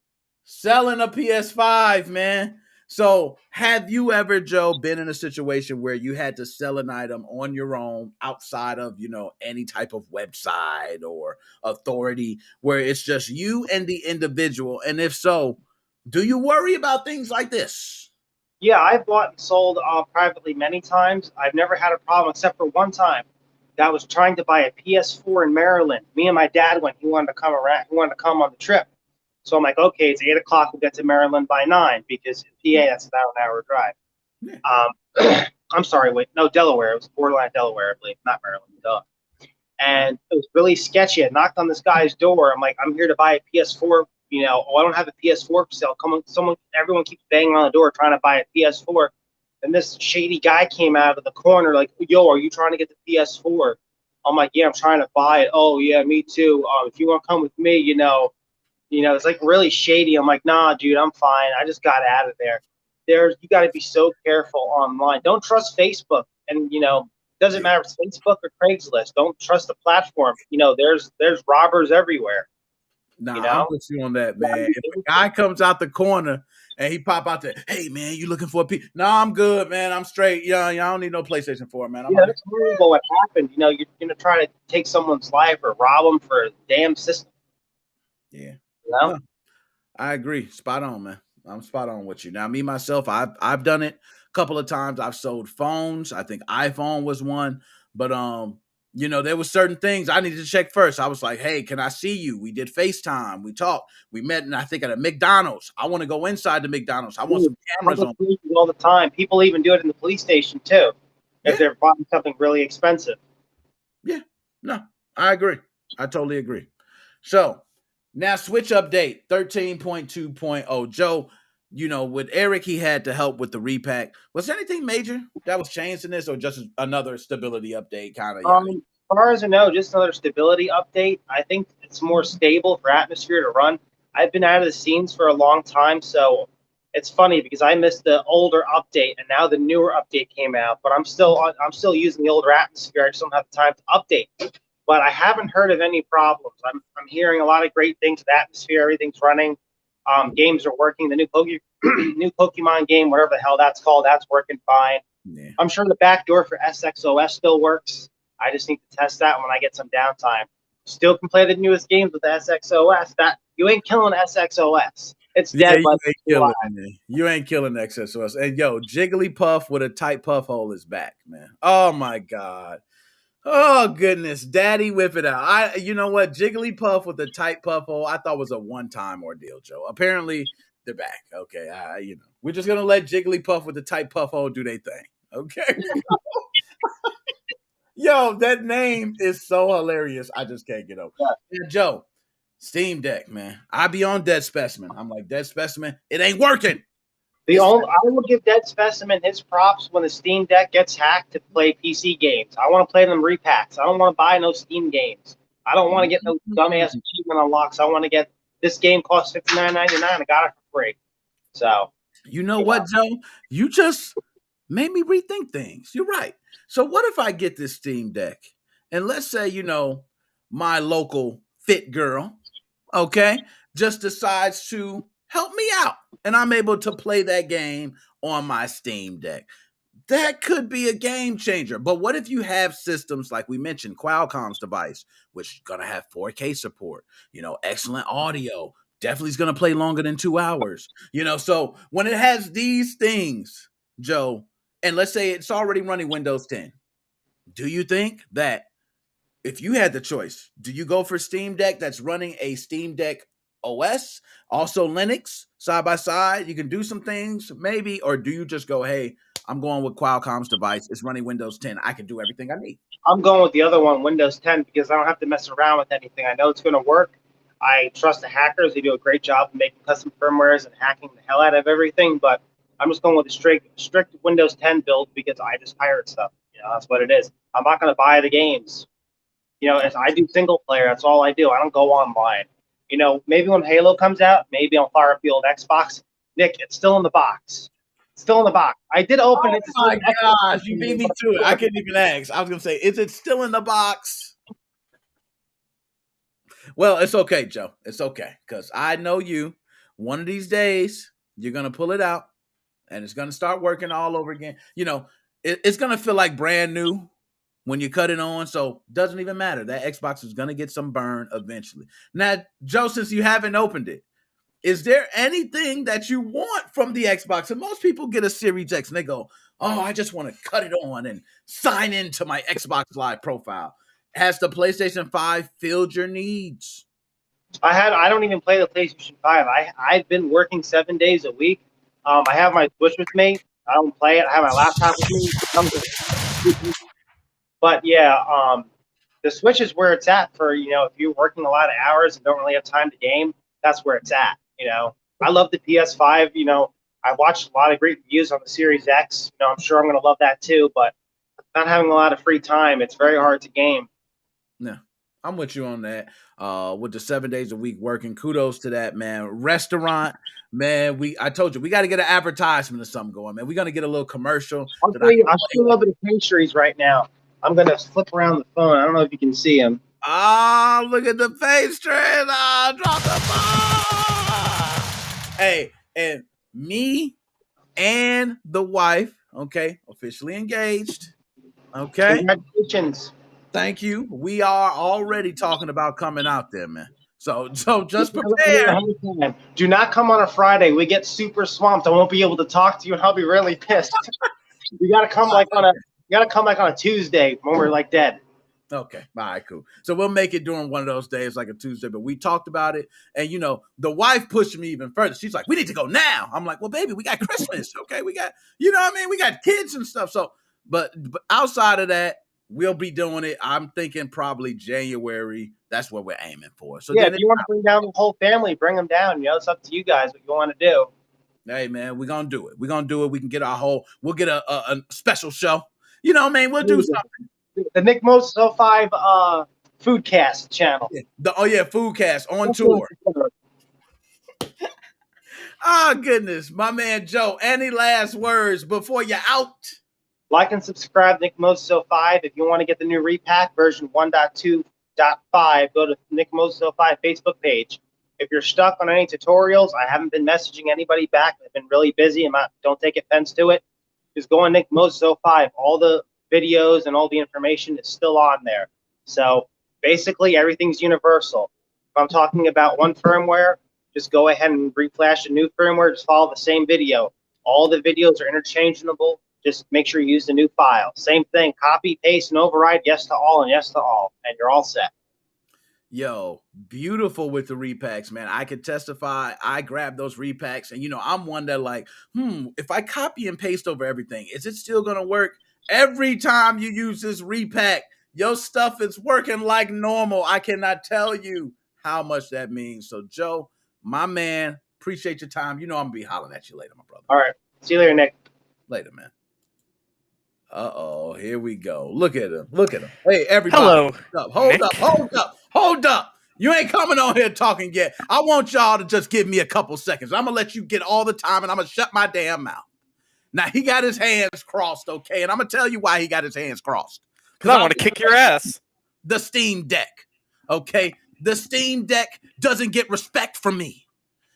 Selling a PS5, man. So have you ever, Joe, been in a situation where you had to sell an item on your own outside of, any type of website or authority where it's just you and the individual? And if so, do you worry about things like this? Yeah, I've bought and sold privately many times. I've never had a problem except for one time. I was trying to buy a PS4 in Maryland. Me and my dad went. He wanted to come around. He wanted to come on the trip. So I'm like, okay, it's 8 o'clock. We'll get to Maryland by 9 because in PA, that's about an hour drive. Yeah. I'm sorry, Delaware. It was borderline Delaware, I believe, not Maryland. Duh. And it was really sketchy. I knocked on this guy's door. I'm like, I'm here to buy a PS4. I don't have a PS4 for sale. Everyone keeps banging on the door trying to buy a PS4. And this shady guy came out of the corner like, yo, are you trying to get the PS4? I'm like, yeah, I'm trying to buy it. Oh, yeah, me too. If you want to come with me, it's like really shady. I'm like, nah, dude, I'm fine. I just got out of there. You got to be so careful online. Don't trust Facebook. And, doesn't matter if it's Facebook or Craigslist. Don't trust the platform. There's robbers everywhere. Nah, You I'm know? with you on that, man. If a guy comes out the corner and he pop out there, hey man, you looking for a P? No, I'm good, man. I'm straight. Yeah, I don't need no PlayStation 4, man. I'm Yeah, out. that's horrible what happened. You know, you're gonna try to take someone's life or rob them for a damn system. Yeah. You know? No, I agree. Spot on, man. I'm spot on with you. Now, me myself, I've done it a couple of times. I've sold phones. I think iPhone was one, but you know, there were certain things I needed to check first. I was like, hey, can I see you? We did FaceTime. We talked. We met, and I think at a McDonald's. I want to go inside the McDonald's. I want some cameras on. All the time. People even do it in the police station too, if Yeah. they're buying something really expensive. Yeah. No, I agree. I totally agree. So now Switch update 13.2.0. Joe, you know, with Eric, he had to help with the repack. Was there anything major that was changed in this, or just another stability update kind of? As far as I know, just another stability update. I think it's more stable for Atmosphere to run. I've been out of the scenes for a long time, so it's funny because I missed the older update and now the newer update came out. But I'm still using the older Atmosphere. I just don't have the time to update. But I haven't heard of any problems. I'm hearing a lot of great things with Atmosphere. Everything's running. Games are working. The new new Pokemon game, whatever the hell that's called, that's working fine. Yeah. I'm sure the backdoor for SXOS still works. I just need to test that when I get some downtime. Still can play the newest games with SXOS. That you ain't killing SXOS. It's dead. Yeah, you ain't killing it. You ain't killing XSOS. And yo, Jigglypuff with a tight puff hole is back, man. Oh my god. Oh goodness, Daddy, whip it out! You know what, Jigglypuff with the tight puff hole, I thought was a one-time ordeal, Joe. Apparently, they're back. Okay, you know, we're just gonna let Jigglypuff with the tight puff hole do their thing. Okay. Yo, that name is so hilarious. I just can't get over. Yeah, Joe, Steam Deck, man. I be on Dead Specimen. I'm like, Dead Specimen, it ain't working. I will give Dead Specimen his props when the Steam Deck gets hacked to play PC games. I want to play them repacks. I don't want to buy no Steam games. I don't want to get no dumbass achievement unlocks. I want to get this game costs $59.99. I got it for free. So you know what, Joe? You just made me rethink things. You're right. So what if I get this Steam Deck and let's say, you know, my local fit girl, okay, just decides to help me out and I'm able to play that game on my Steam Deck. That could be a game changer. But what if you have systems like we mentioned, Qualcomm's device, which is going to have 4K support, you know, excellent audio, definitely is going to play longer than 2 hours, you know. So when it has these things, Joe, and let's say it's already running Windows 10, do you think that if you had the choice, do you go for Steam Deck that's running a Steam Deck OS, also Linux, side by side? You can do some things maybe, or do you just go, hey, I'm going with Qualcomm's device. It's running Windows 10. I can do everything I need. I'm going with the other one, Windows 10, because I don't have to mess around with anything. I know it's going to work. I trust the hackers. They do a great job of making custom firmwares and hacking the hell out of everything, but I'm just going with a strict Windows 10 build because I just pirate stuff. You know, that's what it is. I'm not going to buy the games. You know, I do single player. That's all I do. I don't go online. You know, maybe when Halo comes out, maybe I'll fire up the old Xbox. Nick, it's still in the box. It's still in the box. I did open it. Oh my gosh, you beat me to it. I couldn't even ask. I was going to say, is it still in the box? Well, it's okay, Joe. It's okay, because I know you. One of these days, you're going to pull it out, and it's going to start working all over again. You know, it's going to feel like brand new when you cut it on, so it doesn't even matter. That Xbox is going to get some burn eventually. Now, Joe, since you haven't opened it, is there anything that you want from the Xbox? And most people get a Series X, and they go, oh, I just want to cut it on and sign into my Xbox Live profile. Has the PlayStation 5 filled your needs? I don't even play the PlayStation 5. I've been working 7 days a week. I have my Switch with me. I don't play it. I have my laptop with me. But yeah, the Switch is where it's at for, you know, if you're working a lot of hours and don't really have time to game, that's where it's at. You know, I love the PS5. You know, I watched a lot of great reviews on the Series X. You know, I'm sure I'm going to love that too. But not having a lot of free time, it's very hard to game. No, I'm with you on that. With the 7 days a week working, kudos to that, man. Restaurant, man. I told you we got to get an advertisement or something going, man. We're gonna get a little commercial. I'll show you a little bit of pastries right now. I'm gonna flip around the phone. I don't know if you can see them. Ah, look at the face trend. Ah, drop the ball. Hey, and me and the wife, okay, officially engaged. Okay. Congratulations. Thank you. We are already talking about coming out there, man. So just prepare. Do not come on a Friday. We get super swamped. I won't be able to talk to you, and I'll be really pissed. You gotta come like on a Tuesday when we're like dead. Okay, all right, cool. So we'll make it during one of those days, like a Tuesday. But we talked about it, and the wife pushed me even further. She's like, "We need to go now." I'm like, "Well, baby, we got Christmas, okay? We got, what I mean? We got kids and stuff." So, but outside of that, we'll be doing it. I'm thinking probably January. That's what we're aiming for. So yeah, if you want to bring down the whole family, bring them down. It's up to you guys what you want to do. Hey, man, we're gonna do it. We're gonna do it. We can get we'll get a special show. You know what I mean? We'll do something. The NickMoses05 Foodcast channel. Foodcast on tour. Oh, goodness. My man Joe, any last words before you're out? Like and subscribe, NickMoses05. If you want to get the new repack version 1.2.5, go to NickMoses05 Facebook page. If you're stuck on any tutorials, I haven't been messaging anybody back. I've been really busy. Don't take offense to it. Just go on NickMoses05. All the videos and all the information is still on there. So basically everything's universal. If I'm talking about one firmware, just go ahead and reflash a new firmware, just follow the same video. All the videos are interchangeable. Just make sure you use the new file. Same thing, copy, paste, and override, yes to all and yes to all, and you're all set. Yo, beautiful with the repacks, man. I can testify. I grabbed those repacks, and I'm one that if I copy and paste over everything, is it still gonna work? Every time you use this repack, your stuff is working like normal. I cannot tell you how much that means. So, Joe, my man, appreciate your time. I'm going to be hollering at you later, my brother. All right. See you later, Nick. Later, man. Uh-oh, here we go. Look at him. Hey, everybody. Hello. Hold up. You ain't coming on here talking yet. I want y'all to just give me a couple seconds. I'm going to let you get all the time, and I'm going to shut my damn mouth. Now, he got his hands crossed, okay? And I'm going to tell you why he got his hands crossed. Because I want to kick your ass. The Steam Deck, okay? The Steam Deck doesn't get respect from me.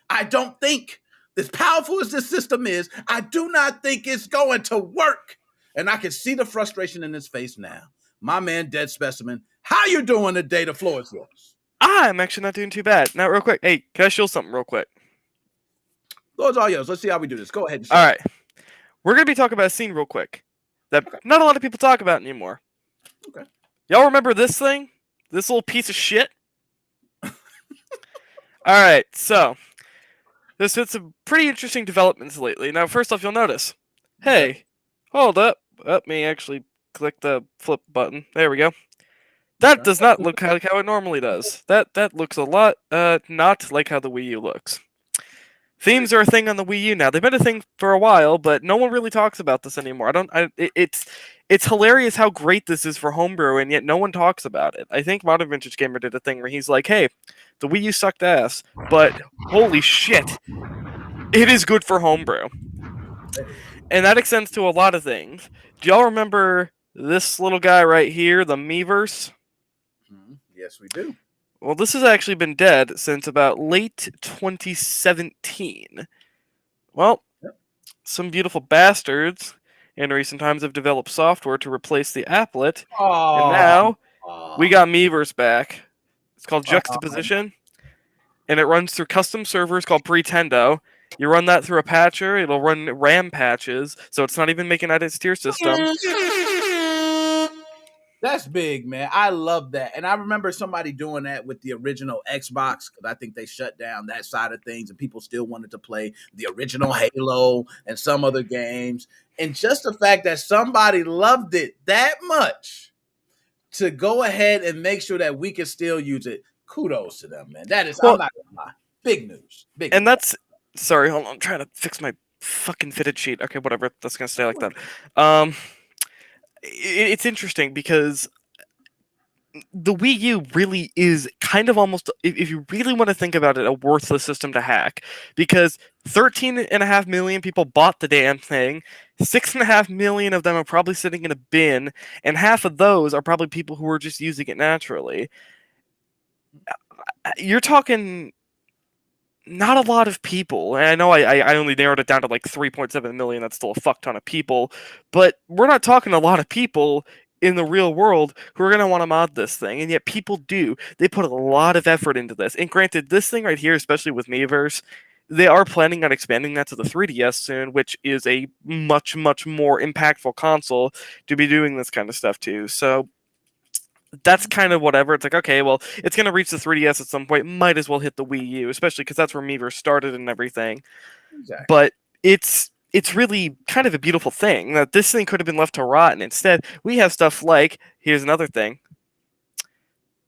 I don't think, as powerful as this system is, I do not think it's going to work. And I can see the frustration in his face now. My man, Dead Specimen, how you doing today? The floor is yours. I'm actually not doing too bad. Now, real quick. Hey, can I show something real quick? Floor's all yours. Let's see how we do this. Go ahead. All right. We're going to be talking about a scene real quick that not a lot of people talk about anymore. Okay. Y'all remember this thing? This little piece of shit? All right, so there's been some pretty interesting developments lately. Now, first off, you'll notice, hey, hold up. Let me actually click the flip button. There we go. That does not look like how it normally does. That looks a lot not like how the Wii U looks. Themes are a thing on the Wii U now. They've been a thing for a while, but no one really talks about this anymore. It's hilarious how great this is for homebrew, and yet no one talks about it. I think Modern Vintage Gamer did a thing where he's like, hey, the Wii U sucked ass, but holy shit, it is good for homebrew. And that extends to a lot of things. Do y'all remember this little guy right here, the Miiverse? Yes, we do. Well, this has actually been dead since about late 2017. Well, some beautiful bastards in recent times have developed software to replace the applet, and now we got Miiverse back. It's called Juxtaposition, and it runs through custom servers called Pretendo. You run that through a patcher, it'll run RAM patches, so it's not even making out its tier system. That's big, man. I love that. And I remember somebody doing that with the original Xbox, because I think they shut down that side of things and people still wanted to play the original Halo and some other games. And just the fact that somebody loved it that much to go ahead and make sure that we can still use it, kudos to them, man. That is, I'm not gonna lie, big news. And that's, sorry, hold on, I'm trying to fix my fucking fitted sheet. Okay, whatever, that's gonna stay like that. It's interesting because the Wii U really is kind of almost, if you really want to think about it, a worthless system to hack. Because 13.5 million people bought the damn thing, 6.5 million of them are probably sitting in a bin, and half of those are probably people who are just using it naturally. you're talking not a lot of people. And I know I only narrowed it down to like 3.7 million. That's still a fuck ton of people. But we're not talking a lot of people in the real world who are going to want to mod this thing. And yet people do. They put a lot of effort into this. And granted, this thing right here, especially with Miiverse, they are planning on expanding that to the 3DS soon, which is a much, much more impactful console to be doing this kind of stuff too. So that's kind of whatever. It's like, okay, well, it's going to reach the 3DS at some point. Might as well hit the Wii U, especially because that's where Miiverse started and everything. Exactly. But it's really kind of a beautiful thing that this thing could have been left to rot, and instead we have stuff like, here's another thing.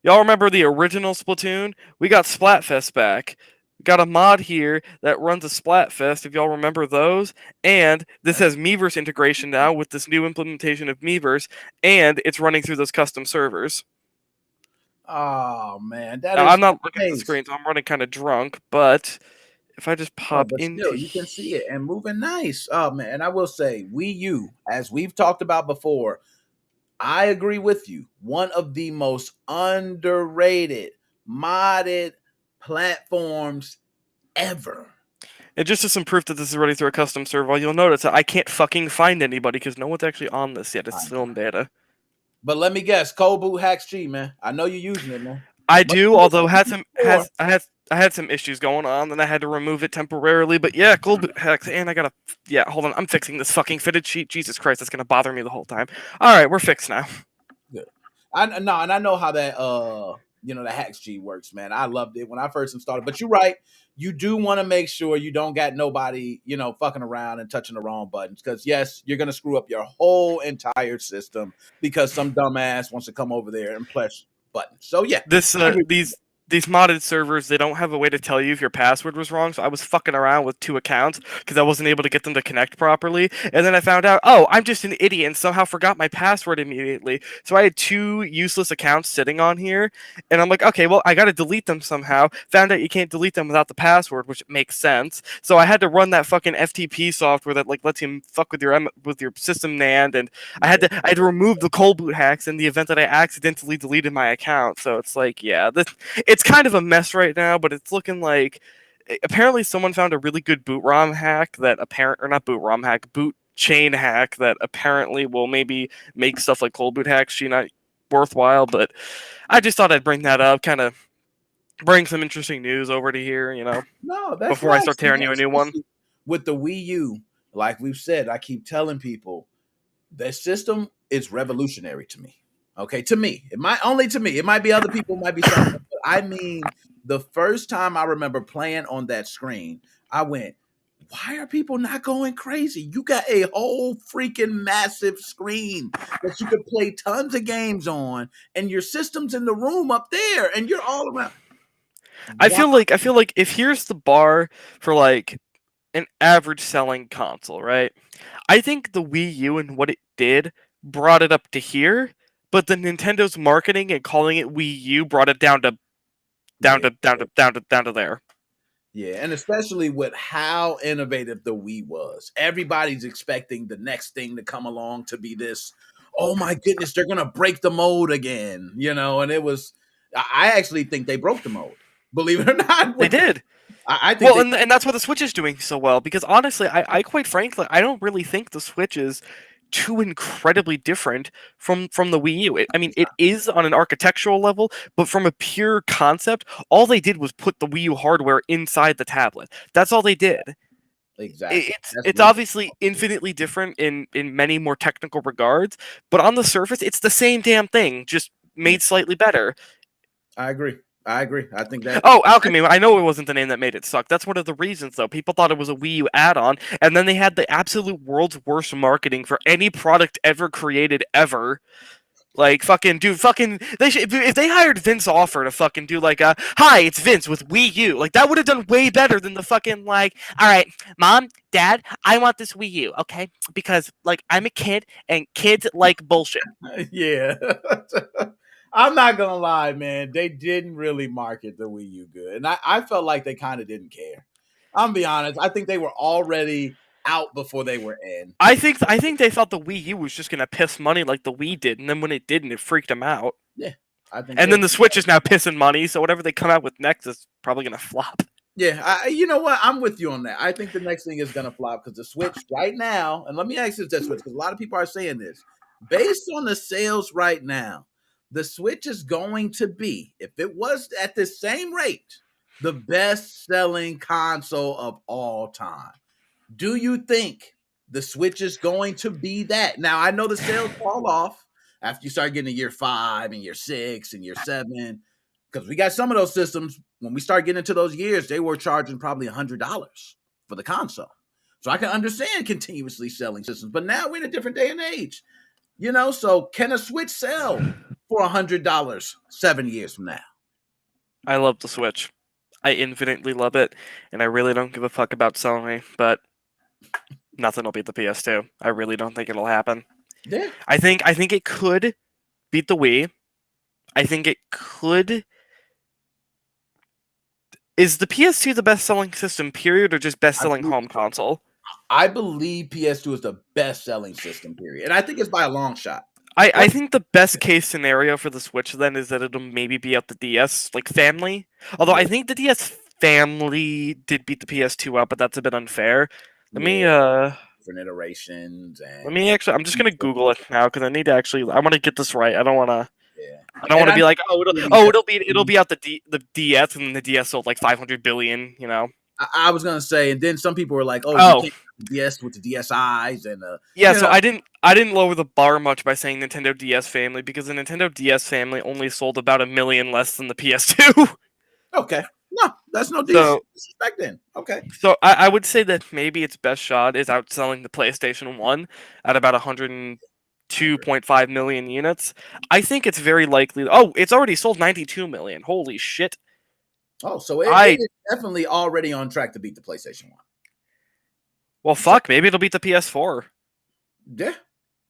Y'all remember the original Splatoon? We got Splatfest back. We got a mod here that runs a Splatfest, if y'all remember those. And this has Miiverse integration now with this new implementation of Miiverse, and it's running through those custom servers. Oh man, Now, I'm not looking at the screen, so I'm running kind of drunk, but if I just pop into... Still, you can see it and moving nice. Oh man, and I will say, Wii U, as we've talked about before, I agree with you. One of the most underrated modded platforms ever. And just as some proof that this is ready through a custom server, you'll notice that I can't fucking find anybody because no one's actually on this yet. It's still in beta. But let me guess, Cold Boot Hacks G, man. I know you're using it, man. I do, although I had some issues going on, and I had to remove it temporarily. But yeah, Cold Boot Hacks, and I gotta hold on, I'm fixing this fucking fitted sheet. Jesus Christ, that's gonna bother me the whole time. All right, we're fixed now. Good. I know how that the Hacks G works, man. I loved it when I first installed it. But you're right. You do want to make sure you don't got nobody, fucking around and touching the wrong buttons. Because, yes, you're going to screw up your whole entire system because some dumbass wants to come over there and press buttons. So, yeah. These modded servers, they don't have a way to tell you if your password was wrong, so I was fucking around with 2 accounts because I wasn't able to get them to connect properly, and then I found out, oh, I'm just an idiot and somehow forgot my password immediately, so I had 2 useless accounts sitting on here, and I'm like, okay, well, I gotta delete them somehow. Found out you can't delete them without the password, which makes sense, so I had to run that fucking FTP software that, like, lets him fuck with your system NAND, and I had to remove the Cold Boot hacks in the event that I accidentally deleted my account, so it's like, yeah, it's kind of a mess right now, but it's looking like apparently someone found a really good boot ROM hack boot chain hack that apparently will maybe make stuff like Cold Boot hacks not worthwhile. But I just thought I'd bring that up, kind of bring some interesting news over to here, No, that's before I start tearing you a new one. With the Wii U, like we've said, I keep telling people, the system is revolutionary to me. Okay, to me. It might be other people, might be something. But I mean, the first time I remember playing on that screen, I went, why are people not going crazy? You got a whole freaking massive screen that you could play tons of games on, and your system's in the room up there, and you're all around. I feel like if here's the bar for like an average selling console, right? I think the Wii U and what it did brought it up to here. But the Nintendo's marketing and calling it Wii U brought it down to there. Yeah, and especially with how innovative the Wii was. Everybody's expecting the next thing to come along to be this, oh my goodness, they're going to break the mold again, and it was, I actually think they broke the mold, believe it or not. They did. I think and that's why the Switch is doing so well, because honestly, I quite frankly, I don't really think the Switch is too incredibly different from the Wii U. It is on an architectural level, but from a pure concept, all they did was put the Wii U hardware inside the tablet. That's all they did. Exactly. It's obviously infinitely different in many more technical regards, but on the surface, it's the same damn thing, just made slightly better. I agree. I think that... Oh, Alchemy. I know it wasn't the name that made it suck. That's one of the reasons, though. People thought it was a Wii U add-on, and then they had the absolute world's worst marketing for any product ever created ever. Like, if they hired Vince Offer to fucking do, like, hi, it's Vince with Wii U, like, that would have done way better than the fucking, like, all right, Mom, Dad, I want this Wii U, okay? Because, like, I'm a kid, and kids like bullshit. Yeah. I'm not gonna lie, man. They didn't really market the Wii U good, and I felt like they kind of didn't care. I'm gonna be honest. I think they were already out before they were in. I think they thought the Wii U was just gonna piss money like the Wii did, and then when it didn't, it freaked them out. Yeah, And then the Switch is now pissing money, so whatever they come out with next is probably gonna flop. Yeah, you know what? I'm with you on that. I think the next thing is gonna flop because the Switch right now, and let me ask you this, Switch, because a lot of people are saying this. Based on the sales right now, the Switch is going to be, if it was at the same rate, the best-selling console of all time. Do you think the Switch is going to be that? Now, I know the sales fall off after you start getting to year 5 and year 6 and year 7, because we got some of those systems, when we start getting into those years, they were charging probably $100 for the console. So I can understand continuously selling systems, but now we're in a different day and age. So can a Switch sell for $100 7 years from now? I love the Switch. I infinitely love it, and I really don't give a fuck about Sony, but nothing will beat the PS2. I really don't think it'll happen. Yeah. I think it could beat the Wii. I think it could. Is the PS2 the best-selling system, period, or just best-selling home console? I believe PS2 is the best-selling system, period. And I think it's by a long shot. I think the best-case scenario for the Switch, then, is that it'll maybe be out the DS, family. Although I think the DS family did beat the PS2 out, but that's a bit unfair. Different iterations. And I'm just going to Google it now, because I need to I want to get this right. I don't want to... Yeah. I don't want to be like, it'll be out the DS, and the DS sold 500 billion. I was gonna say, and then some people were like, you can't do the DS with the DSi's and So I didn't lower the bar much by saying Nintendo DS family, because the Nintendo DS family only sold about 1 million less than the PS2. Okay, no, that's no disrespect then. Okay, so I would say that maybe its best shot is outselling the PlayStation 1 at about 102.5 million units. I think it's very likely. Oh, it's already sold 92 million. Holy shit. Oh, so it is definitely already on track to beat the PlayStation 1. Well, fuck, maybe it'll beat the PS4. Yeah.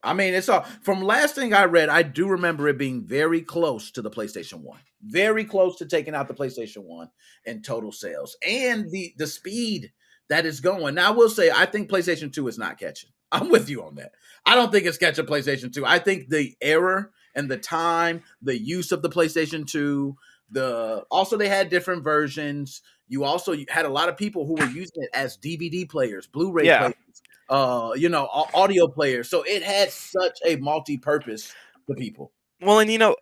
I mean, it's all from last thing I read, I do remember it being very close to the PlayStation 1. Very close to taking out the PlayStation 1 in total sales. And the speed that is going. Now, I will say, I think PlayStation 2 is not catching. I'm with you on that. I don't think it's catching PlayStation 2. I think the error and the time, the use of the PlayStation 2, also they had different versions. You had a lot of people who were using it as DVD players, Blu-ray players, audio players. So it had such a multi-purpose to people. Well, and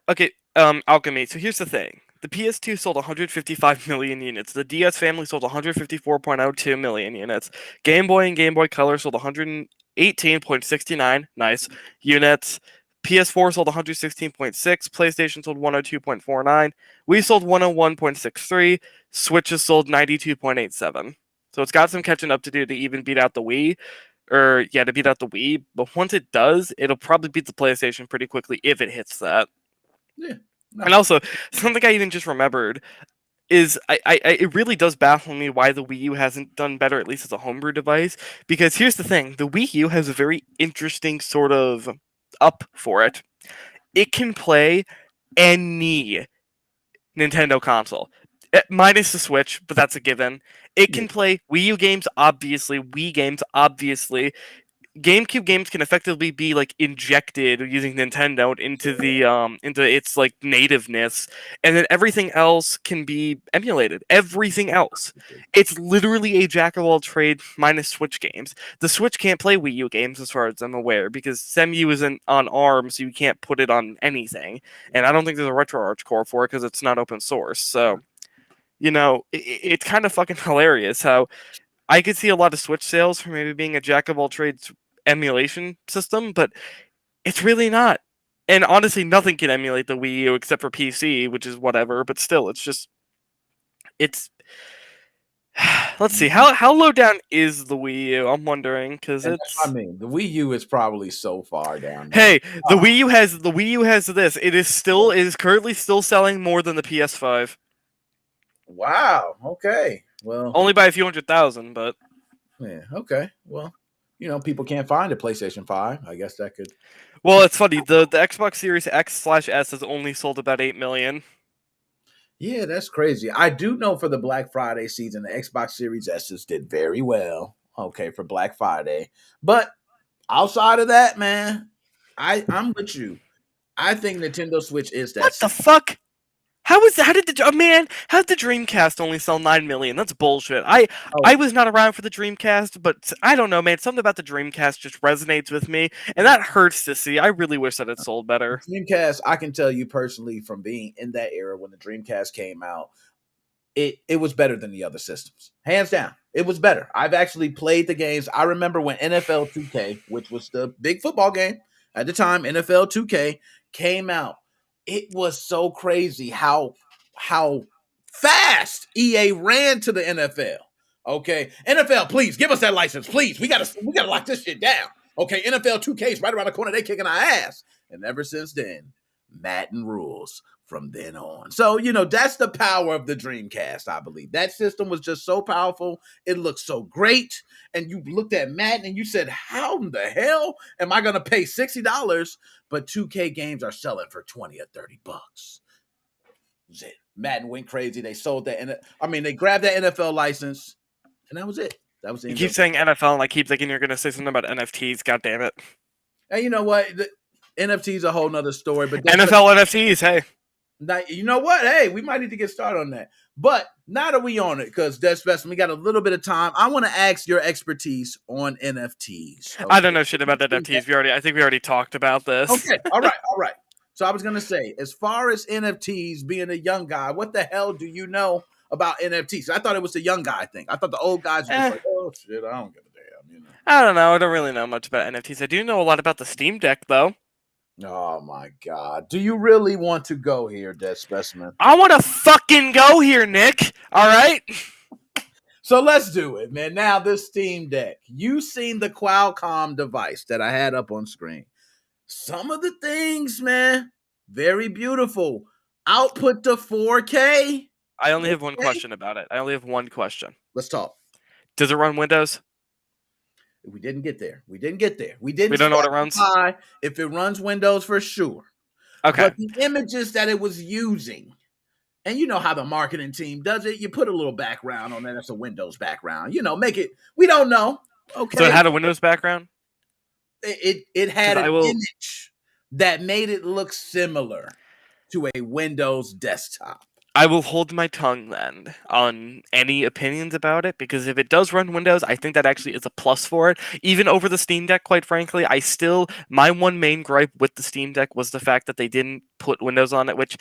Alchemy. So here's the thing. The PS2 sold 155 million units. The DS family sold 154.02 million units. Game Boy and Game Boy Color sold 118.69 units. PS4 sold 116.6, PlayStation sold 102.49, Wii sold 101.63, Switches sold 92.87. So it's got some catching up to do to even beat out the Wii, to beat out the Wii. But once it does, it'll probably beat the PlayStation pretty quickly if it hits that. Yeah. No. And also, something I even just remembered is it really does baffle me why the Wii U hasn't done better, at least as a homebrew device. Because here's the thing, the Wii U has a very interesting sort of up for it. It can play any Nintendo console, minus the Switch, but that's a given. It can play Wii U games, obviously, Wii games, obviously. GameCube games can effectively be injected using Nintendo into its nativeness, and then everything else can be emulated. Everything else, it's literally a jack of all trades minus Switch games. The Switch can't play Wii U games, as far as I'm aware, because SEMU isn't on ARM, so you can't put it on anything. And I don't think there's a RetroArch core for it because it's not open source. So, it's kind of fucking hilarious how I could see a lot of Switch sales for maybe being a jack of all trades emulation system, but it's really not. And honestly, nothing can emulate the Wii U except for PC, which is whatever, but still, it's let's see, how low down is the Wii U? I'm wondering, because the Wii U is probably so far down there. Hey, the Wii U has this. It is currently still selling more than the PS5. Wow. Okay. Well, only by a few 100,000, but yeah. Okay. Well, people can't find a PlayStation 5. I guess that could. Well, it's funny. The Xbox Series X/S has only sold about 8 million. Yeah, that's crazy. I do know for the Black Friday season, the Xbox Series S's did very well. Okay, for Black Friday. But outside of that, man, I'm with you. I think Nintendo Switch is that. What the fuck? How did the Dreamcast only sell 9 million? That's bullshit. I was not around for the Dreamcast, but I don't know, man. Something about the Dreamcast just resonates with me, and that hurts to see. I really wish that it sold better. Dreamcast, I can tell you personally from being in that era when the Dreamcast came out, it was better than the other systems. Hands down. It was better. I've actually played the games. I remember when NFL 2K, which was the big football game at the time, NFL 2K came out. It was so crazy how fast EA ran to the NFL. Okay, NFL, please give us that license, please. We gotta lock this shit down. Okay, NFL 2K is right around the corner. They kicking our ass, and ever since then, Madden rules from then on. So that's the power of the Dreamcast. I believe that system was just so powerful. It looked so great, and you looked at Madden and you said, "How in the hell am I gonna pay $60?" But 2K games are selling for $20 or $30. Madden went crazy. They sold that, they grabbed that NFL license, and that was it. That was the You keep saying NFL, and I keep thinking you're gonna say something about NFTs. God damn it! And you know what? The NFTs a whole nother story. But NFL NFTs, hey. Now, you know what? Hey, we might need to get started on that. But now that we on it, because Dead Specimen, we got a little bit of time. I want to ask your expertise on NFTs. Okay? I don't know shit about NFTs. I think we already talked about this. Okay, all right. So I was gonna say, as far as NFTs, being a young guy, what the hell do you know about NFTs? I thought it was the young guy thing. I thought the old guys were just like, oh shit, I don't give a damn. I don't know. I don't really know much about NFTs. I do know a lot about the Steam Deck, though. Oh my god. Do you really want to go here, Dead Specimen? I want to fucking go here, Nick. All right? So let's do it, man. Now, this Steam Deck. You seen the Qualcomm device that I had up on screen. Some of the things, man, very beautiful. Output to 4K. I only have one question about it. Let's talk. Does it run Windows? We didn't get there. We don't know what it runs? If it runs Windows, for sure. Okay. But the images that it was using, and you know how the marketing team does it, you put a little background on there. That's a Windows background. Make it, we don't know. Okay. So it had a Windows background? It had an image that made it look similar to a Windows desktop. I will hold my tongue then on any opinions about it, because if it does run Windows, I think that actually is a plus for it. Even over the Steam Deck, quite frankly, my one main gripe with the Steam Deck was the fact that they didn't put Windows on it, which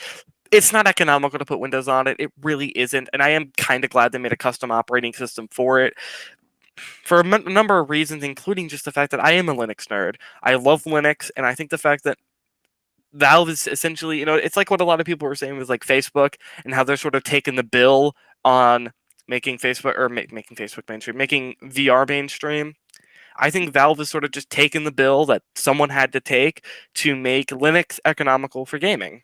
it's not economical to put Windows on it. It really isn't. And I am kind of glad they made a custom operating system for it. For a number of reasons, including just the fact that I am a Linux nerd. I love Linux, and I think the fact that Valve is essentially, it's like what a lot of people were saying with like Facebook and how they're sort of taking the bill on making Facebook or making Facebook mainstream, making VR mainstream. I think Valve is sort of just taking the bill that someone had to take to make Linux economical for gaming.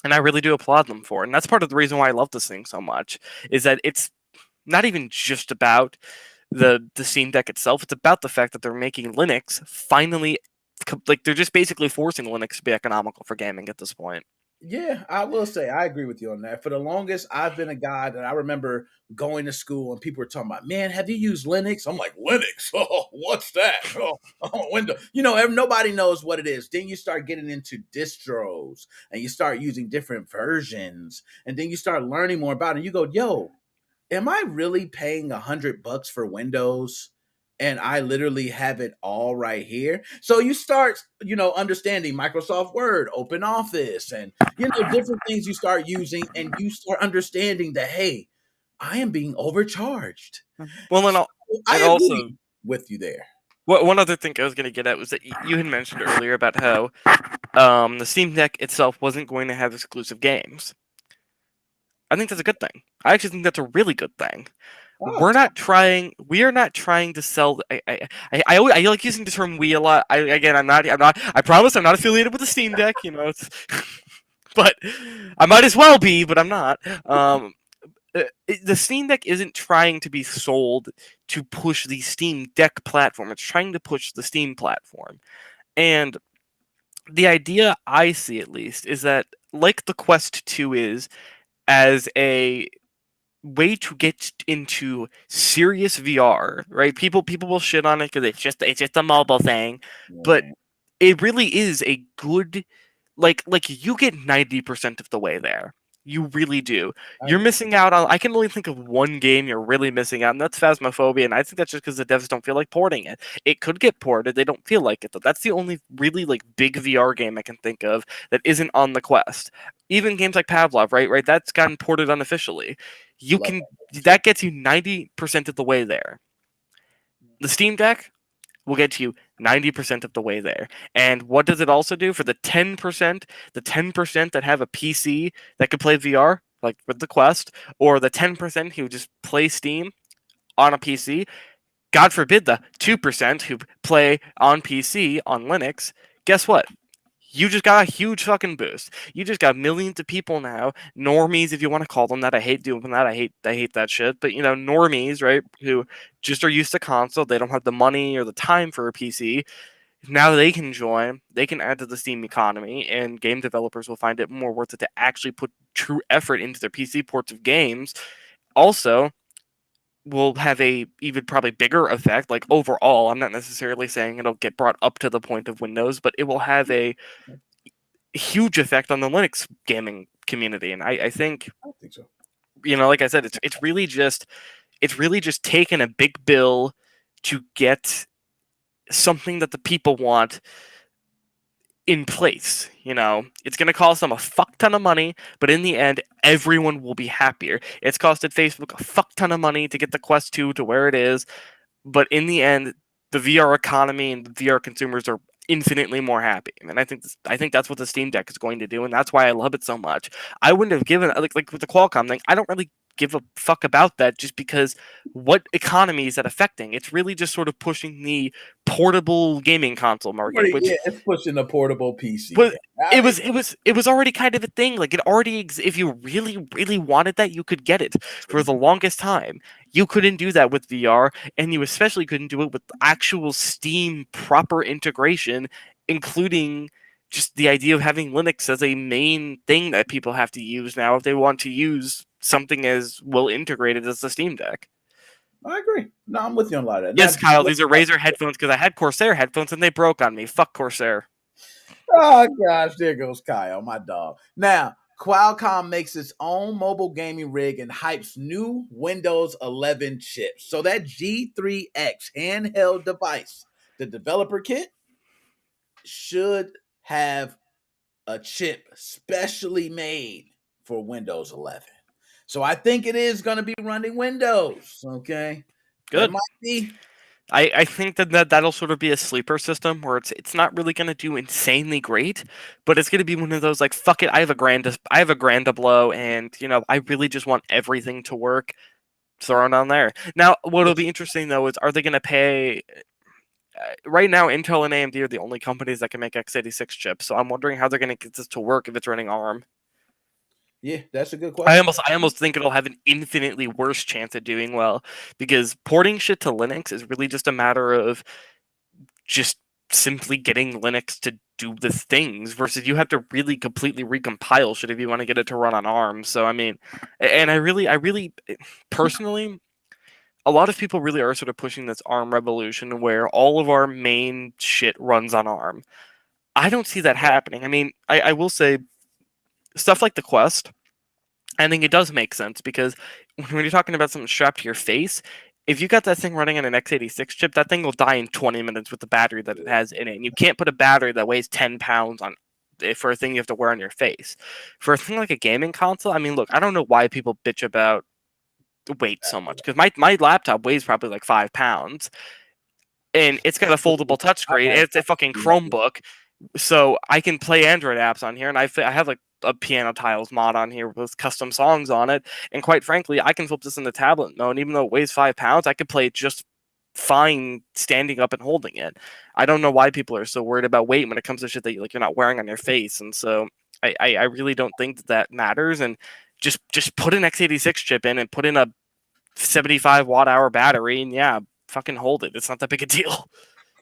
And I really do applaud them for it. And that's part of the reason why I love this thing so much, is that it's not even just about the Steam Deck itself. It's about the fact that they're making Linux finally, like, they're just basically forcing Linux to be economical for gaming at this point. Yeah, I will say I agree with you on that. For the longest, I've been a guy that I remember going to school and people were talking about, man, have you used Linux? I'm like, Linux? Oh, what's that? Oh, Windows. Nobody knows what it is. Then you start getting into distros and you start using different versions, and then you start learning more about it. And you go, yo, am I really paying $100 for Windows? And I literally have it all right here. So you start, understanding Microsoft Word, Open Office, and, different things you start using, and you start understanding that, hey, I am being overcharged. Well, I agree with you there. One other thing I was going to get at was that you had mentioned earlier about how the Steam Deck itself wasn't going to have exclusive games. I think that's a good thing. I actually think that's a really good thing. Oh. We are not trying to sell. I like using the term "we" a lot. I promise I'm not affiliated with the Steam Deck. But I might as well be. But I'm not. The Steam Deck isn't trying to be sold to push the Steam Deck platform. It's trying to push the Steam platform, and the idea I see, at least, is that like the Quest 2 is, as a way to get into serious VR, right? People will shit on it because it's just a mobile thing, but it really is a good like you get 90% of the way there. You really do. You're missing out on. I can only think of one game you're really missing out, and that's Phasmophobia. And I think that's just because the devs don't feel like porting it. It could get ported. They don't feel like it though. That's the only really like big VR game I can think of that isn't on the Quest. Even games like Pavlov, right? That's gotten ported unofficially. You can. That gets you 90% of the way there. The Steam Deck will get you 90% of the way there. And what does it also do for the 10%? The 10% that have a PC that could play VR, like with the Quest, or the 10% who just play Steam on a PC, God forbid the 2% who play on PC on Linux, guess what? You just got a huge fucking boost. You just got millions of people now, normies if you want to call them that. I hate doing that. I hate that shit. But normies, right, who just are used to console, they don't have the money or the time for a PC. Now they can join, they can add to the Steam economy, and game developers will find it more worth it to actually put true effort into their PC ports of games. Also, will have a even probably bigger effect, like overall. I'm not necessarily saying it'll get brought up to the point of Windows, but it will have a huge effect on the Linux gaming community. And I think so. Like I said, it's really just taking a big bill to get something that the people want in place. It's going to cost them a fuck ton of money, but in the end, everyone will be happier. It's costed Facebook a fuck ton of money to get the Quest 2 to where it is, but in the end, the VR economy and the VR consumers are infinitely more happy. And I think that's what the Steam Deck is going to do, and that's why I love it so much. I wouldn't have given like with the Qualcomm thing. I don't really give a fuck about that, just because what economy is that affecting? It's really just sort of pushing the portable gaming console market. It's pushing the portable PC. But it was already kind of a thing. Like, it already if you really, really wanted that, you could get it for the longest time. You couldn't do that with VR, and you especially couldn't do it with actual Steam proper integration, including just the idea of having Linux as a main thing that people have to use now if they want to use something as well integrated as the Steam Deck. I agree. No, I'm with you on a lot of that. Yes, Kyle, these are Razer headphones because I had Corsair headphones and they broke on me. Fuck Corsair. Oh, gosh, there goes Kyle, my dog. Now, Qualcomm makes its own mobile gaming rig and hypes new Windows 11 chips. So that G3X handheld device, the developer kit, should have a chip specially made for Windows 11. So I think it is going to be running Windows. Okay, good. That might be. I think that'll sort of be a sleeper system where it's not really going to do insanely great, but it's going to be one of those like, fuck it, I have a grand to blow, and I really just want everything to work. Throw it on there. Now, what'll be interesting though is, are they going to pay? Right now, Intel and AMD are the only companies that can make x86 chips, so I'm wondering how they're going to get this to work if it's running ARM. Yeah, that's a good question. I almost think it'll have an infinitely worse chance at doing well, because porting shit to Linux is really just a matter of just simply getting Linux to do the things, versus you have to really completely recompile shit if you want to get it to run on ARM. So I mean, and I really personally, a lot of people really are sort of pushing this ARM revolution where all of our main shit runs on ARM. I don't see that happening. I mean, I will say, stuff like the Quest, I think it does make sense, because when you're talking about something strapped to your face, if you got that thing running on an x86 chip, that thing will die in 20 minutes with the battery that it has in it. And you can't put a battery that weighs 10 pounds on for a thing you have to wear on your face. For a thing like a gaming console, I mean, look, I don't know why people bitch about weight so much, because my laptop weighs probably like 5 pounds, and it's got a foldable touchscreen, and it's a fucking Chromebook, so I can play Android apps on here, and I have like a Piano Tiles mod on here with custom songs on it, and quite frankly, I can flip this into tablet mode, and even though it weighs 5 pounds, I could play it just fine standing up and holding it. I don't know why people are so worried about weight when it comes to shit that you're not wearing on your face, and so I really don't think that matters, and just put an x86 chip in and put in a 75 watt hour battery, and yeah, fucking hold it. It's not that big a deal.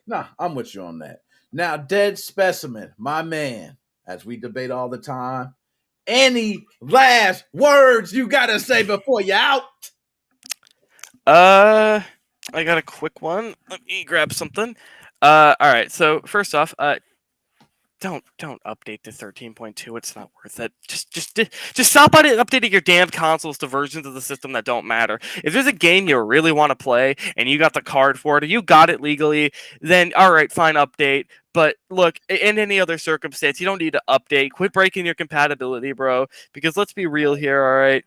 Nah, I'm with you on that. Now, Dead Specimen, my man, as we debate all the time, any last words you gotta say before you out? I got a quick one. Let me grab something. All right. So first off, don't update to 13.2. It's not worth it. Just stop updating your damn consoles to versions of the system that don't matter. If there's a game you really want to play and you got the card for it or you got it legally, then all right, fine, update. But look, in any other circumstance, you don't need to update. Quit breaking your compatibility, bro. Because let's be real here, all right?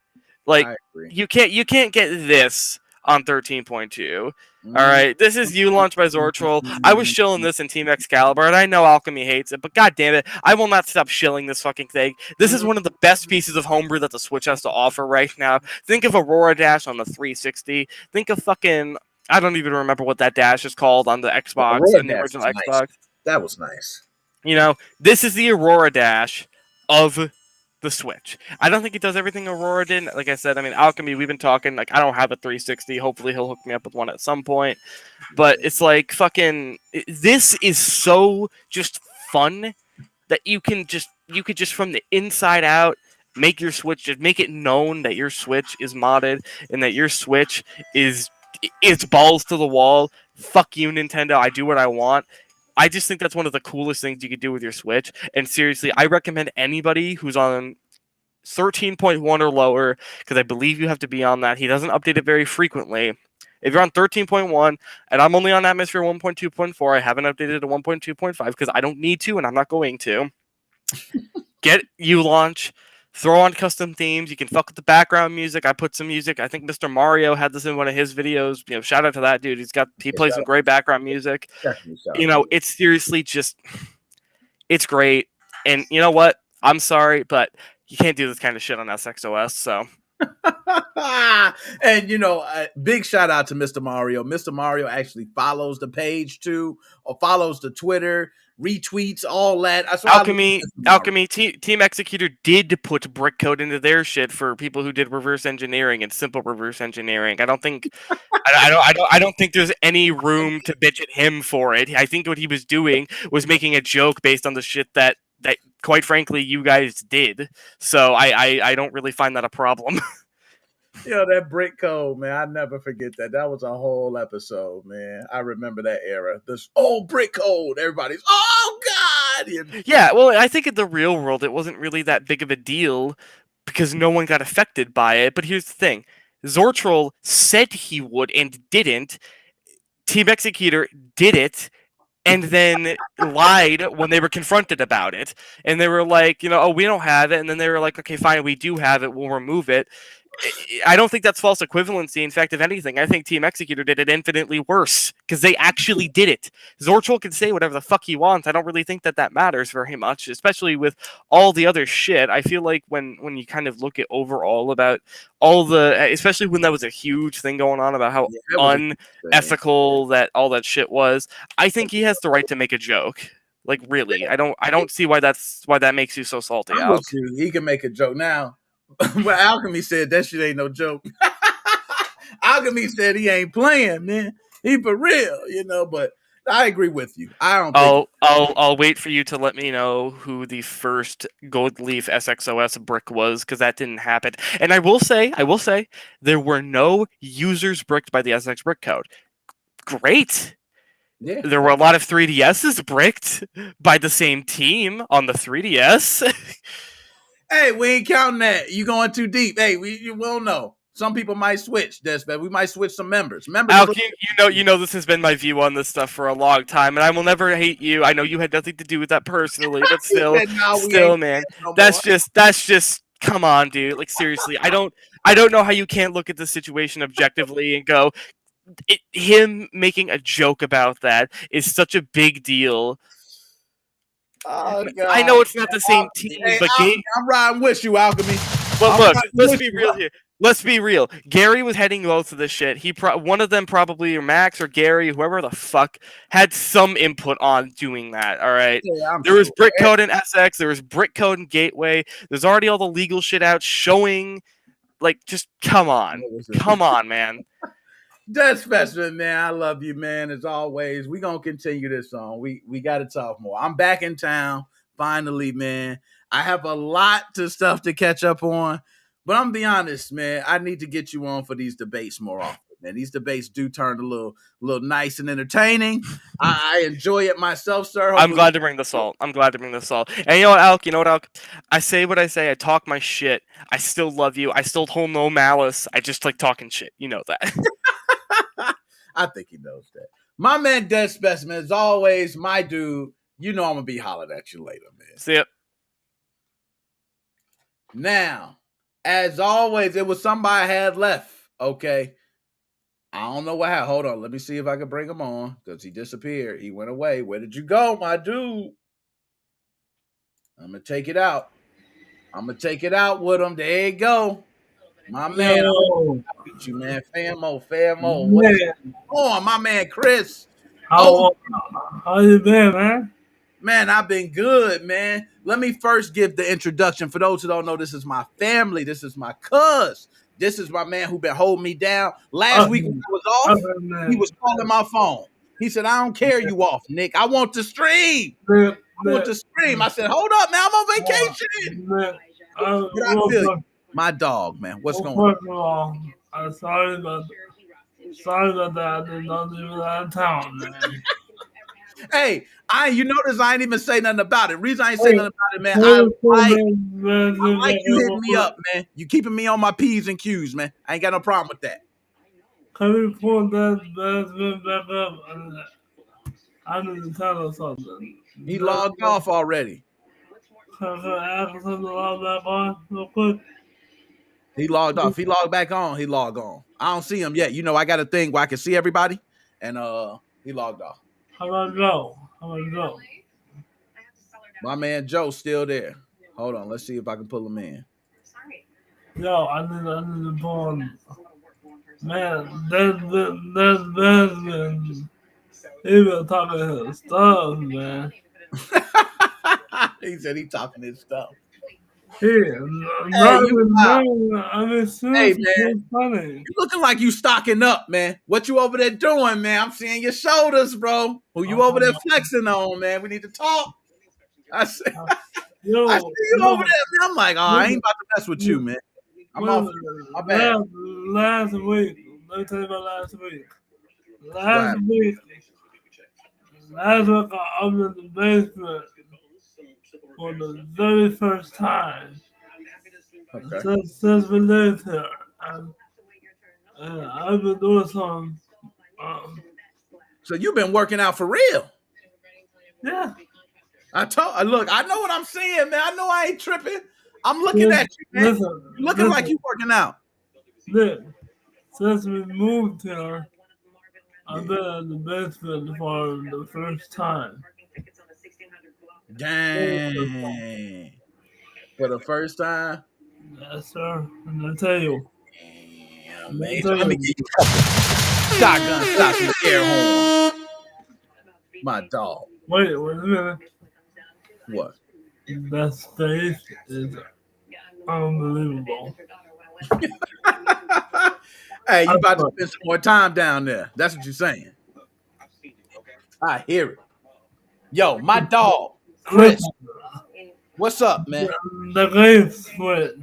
Like I agree. you can't get this on 13.2. All right, this is You Launch by Zortroll. I was shilling this in Team Excalibur, and I know Alchemy hates it, but god damn it, I will not stop shilling this fucking thing. This is one of the best pieces of homebrew that the Switch has to offer right now. Think of Aurora Dash on the 360. Think of fucking, I don't even remember what that dash is called on the Xbox, Aurora and the Dash original was Xbox. nice. That was nice. You know, this is the Aurora Dash of the Switch. I don't think it does everything Aurora did. Like I said, I mean, Alchemy, we've been talking, like, I don't have a 360. Hopefully he'll hook me up with one at some point. But it's like, fucking, this is so just fun that you could just from the inside out make your Switch, just make it known that your Switch is modded and that your Switch is, it's balls to the wall. Fuck you, Nintendo. I do what I want. I just think that's one of the coolest things you could do with your Switch. And seriously, I recommend anybody who's on 13.1 or lower, because I believe you have to be on that. He doesn't update it very frequently. If you're on 13.1, and I'm only on Atmosphere 1.2.4, I haven't updated to 1.2.5 because I don't need to, and I'm not going to. Get Launch. Throw on custom themes. You can fuck with the background music. I put some music. I think Mr. Mario had this in one of his videos. You know, shout out to that dude. He plays some great background music. You know, it's seriously just, it's great. And you know what? I'm sorry, but you can't do this kind of shit on SXOS. So. And you know, big shout out to Mr. Mario. Mr. Mario actually follows the page too, or follows the Twitter, retweets, all that. Alchemy, Team Executor did put brick code into their shit for people who did reverse engineering and simple reverse engineering. I don't think, I don't think there's any room to bitch at him for it. I think what he was doing was making a joke based on the shit that quite frankly you guys did. So I don't really find that a problem. You know, that brick code, man, I never forget that. That was a whole episode, man. I remember that era. This brick code. Everybody's, oh God. Yeah, well, I think in the real world it wasn't really that big of a deal because no one got affected by it. But here's the thing. Zortroll said he would and didn't. Team Executor did it and then lied when they were confronted about it. And they were like, you know, oh, we don't have it. And then they were like, okay, fine, we do have it. We'll remove it. I don't think that's false equivalency. In fact, if anything, I think Team Executor did it infinitely worse because they actually did it. Zortroll can say whatever the fuck he wants. I don't really think that matters very much, especially with all the other shit. I feel like when you kind of look at overall about all the, especially when that was a huge thing going on about how unethical that all that shit was, I think he has the right to make a joke. Like really, I don't see why that makes you so salty. He can make a joke now. Well, Alchemy said that shit ain't no joke. Alchemy said he ain't playing, man. He for real, you know. But I agree with you. I don't. I'll wait for you to let me know who the first Gold Leaf SXOS brick was because that didn't happen. And I will say, there were no users bricked by the SX brick code. Great. Yeah. There were a lot of 3DSs bricked by the same team on the 3DS. Hey, we ain't counting that. You going too deep. Hey, we will know. Some people might switch. We might switch some members. Alk, you know this has been my view on this stuff for a long time, and I will never hate you. I know you had nothing to do with that personally, but still, man, that's just come on, dude. Like seriously, I don't know how you can't look at the situation objectively and go, him making a joke about that is such a big deal. Oh, God. I know it's not the same team, but I'm riding with you, Alchemy. Well, look, let's be real here. Let's be real. Gary was heading both of this shit. One of them probably, or Max or Gary, whoever the fuck, had some input on doing that. All right. Yeah, there was brick code in SX. There was brick code in Gateway. There's already all the legal shit out showing. Like, just come on, man. That's special, man. I love you, man. As always, we gonna continue this on. We got to talk more. I'm back in town finally, man. I have a lot of stuff to catch up on, but I'm gonna be honest, man. I need to get you on for these debates more often. man. These debates do turn a little nice and entertaining. I enjoy it myself, sir. I'm glad to bring the salt. And you know what, Alk? I say what I say. I talk my shit. I still love you. I still hold no malice. I just like talking shit. You know that. I think he knows that. My man, Dead Specimen, as always, my dude. You know I'm going to be hollering at you later, man. See ya. Now, as always, it was somebody I had left, okay? I don't know what happened. Hold on. Let me see if I can bring him on because he disappeared. He went away. Where did you go, my dude? I'm going to take it out. with him. There you go. My man. Yo. You, man. Famo. Man. What's going on, my man, Chris? How you been, man? Man, I've been good, man. Let me first give the introduction. For those who don't know, this is my family. This is my cuz. This is my man who been holding me down. Last week when I was off, he was calling my phone. He said, I don't care you off, Nick. I want to stream. I said, hold up, man. I'm on vacation. But I feel you. My dog, man. What's going on? First of all, I'm sorry about that. I did not leave out of town, man. Hey, you notice I ain't even say nothing about it. Reason I ain't say nothing about it, man. I like you hitting me up, man. You keeping me on my P's and Q's, man. I ain't got no problem with that. Can we pull that back up? I need to tell us something. He logged off already. Can I ask him to log back on real quick? He logged off. He logged back on. He logged on. I don't see him yet. You know, I got a thing where I can see everybody, and he logged off. How about Joe? My man Joe's still there. Hold on. Let's see if I can pull him in. Yo, I need to pull him. Man, that's been he been talking his stuff, man. He said he talking his stuff. Hey, man, funny. You looking like you stocking up, man. What you over there doing, man? I'm seeing your shoulders, bro. Who you over there flexing on, man? We need to talk. I see you over there, man. I'm like, I ain't about to mess with you, man. I'm off. My bad. Last week, let me tell you about last week. Last week, I was in the basement for the very first time since we lived here. And I've been doing some. So you've been working out for real? Yeah. Look, I know what I'm saying, man. I know I ain't tripping. I'm looking at you, man. You're looking like you working out. Look, since we moved here, I've been in the basement for the first time. Dang. For the first time? Yes, sir. And I tell you. Damn, man. Let me get you a shotgun shots in the air horn. My dog. Wait a minute. What? That space is unbelievable. Hey, you about to spend some more time down there. That's what you're saying. I hear it. Yo, my dog, Chris. What's up, man? The game switch.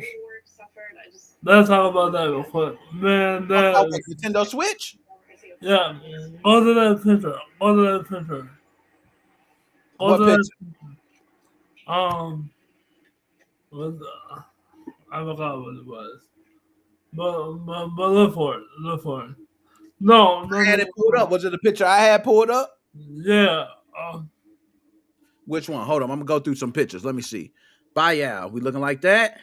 Let's talk about that real quick. Man, that Nintendo Switch? Yeah. Go to that picture. What picture? I forgot what it was. But look for it. No. I had it pulled up. Was it a picture I had pulled up? Yeah. Which one? Hold on. I'm going to go through some pictures. Let me see. Bye, y'all. We looking like that?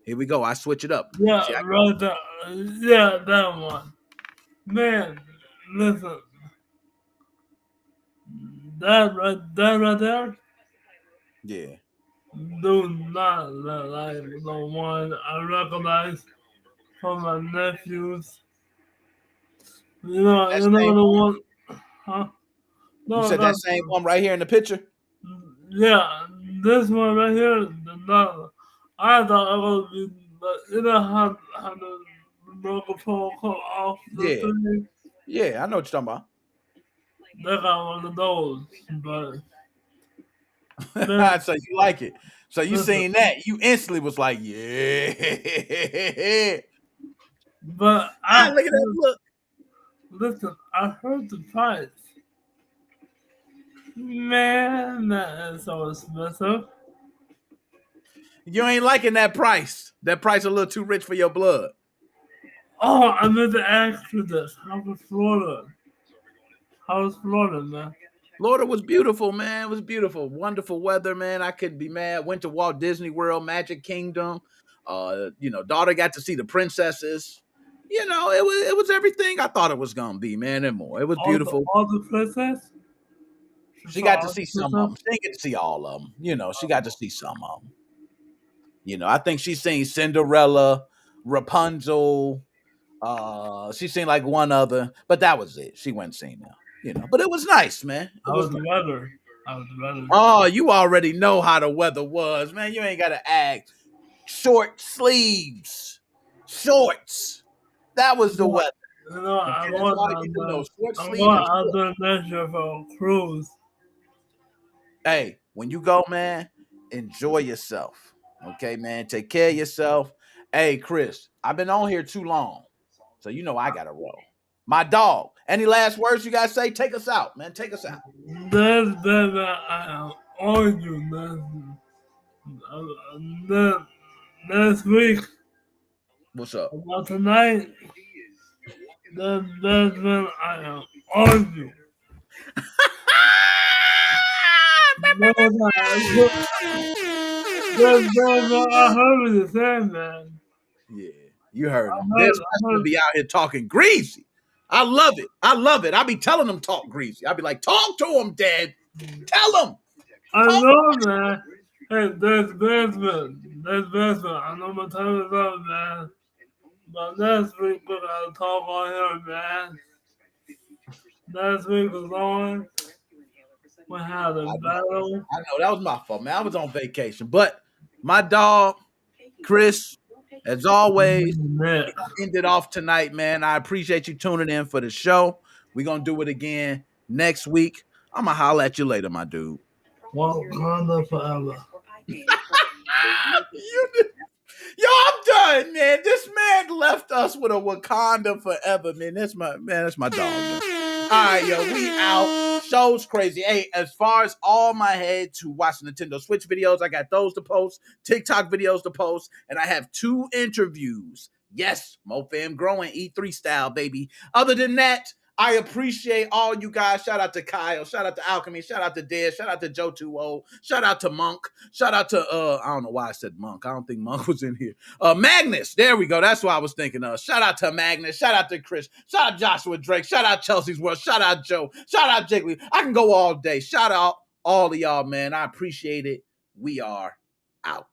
Here we go. I switch it up. Yeah, right there. Yeah, that one. Man, listen. That right there? Yeah. Do not look like the one I recognize from my nephews. You know the one? Huh? No, you said that same one right here in the picture? Yeah, this one right here. I thought it would be, but you know how the microphone come off the thing? Yeah, I know what you're talking about. They got one of those, but so you like it. So you seen that, you instantly was like, yeah. But Look at that look. listen, I heard the price. Man, that is so expensive. You ain't liking that price. That price a little too rich for your blood. Oh, I meant to ask you this. How was Florida? How was Florida, man? Florida was beautiful, man. It was beautiful. Wonderful weather, man. I couldn't be mad. Went to Walt Disney World, Magic Kingdom. Daughter got to see the princesses. It was everything I thought it was gonna be, man, and more. It was beautiful. All the princess? She got to see some of them. She didn't get to see all of them. She got to see some of them. I think she's seen Cinderella, Rapunzel. She seen like one other, but that was it. She wasn't seen them. But it was nice, man. How was the weather? Oh, you already know how the weather was, man. You ain't got to act. Short sleeves, shorts. That was the weather. I'm going out there next year for a cruise. Hey, when you go, man, enjoy yourself. Okay, man. Take care of yourself. Hey, Chris, I've been on here too long, so I gotta roll. My dog. Any last words you guys say? Take us out, man. Take us out. That's better. I on you, man. Next week. What's up? About tonight. That's when I am on you. I heard what you said, man. Yeah, you heard him. They're supposed to be out here talking greasy. I love it. I be telling them talk greasy. I be like, talk to them, Dad. Tell them. I know, man. Hey, that's basement. I know my time is up, man. But next week we're gonna talk on here, man. Next week is on. We had a battle. I know that was my fault, man. I was on vacation, but my dog, Chris, as always, ended off tonight, man. I appreciate you tuning in for the show. We're gonna do it again next week. I'm gonna holler at you later, my dude. Wakanda forever. Yo, I'm done, man. This man left us with a Wakanda forever, man. That's my dog. Man. All right, yo, we out. Show's crazy. Hey, as far as all my heads who watch Nintendo Switch videos, I got those to post, TikTok videos to post, and I have 2 interviews. Yes, MoFam growing E3 style, baby. Other than that, I appreciate all you guys. Shout out to Kyle. Shout out to Alchemy. Shout out to Dez. Shout out to Joe 2O. Shout out to Monk. Shout out to I don't know why I said Monk. I don't think Monk was in here. Magnus. There we go. That's what I was thinking of. Shout out to Magnus. Shout out to Chris. Shout out Joshua Drake. Shout out Chelsea's World. Shout out Joe. Shout out Jiggly. I can go all day. Shout out all of y'all, man. I appreciate it. We are out.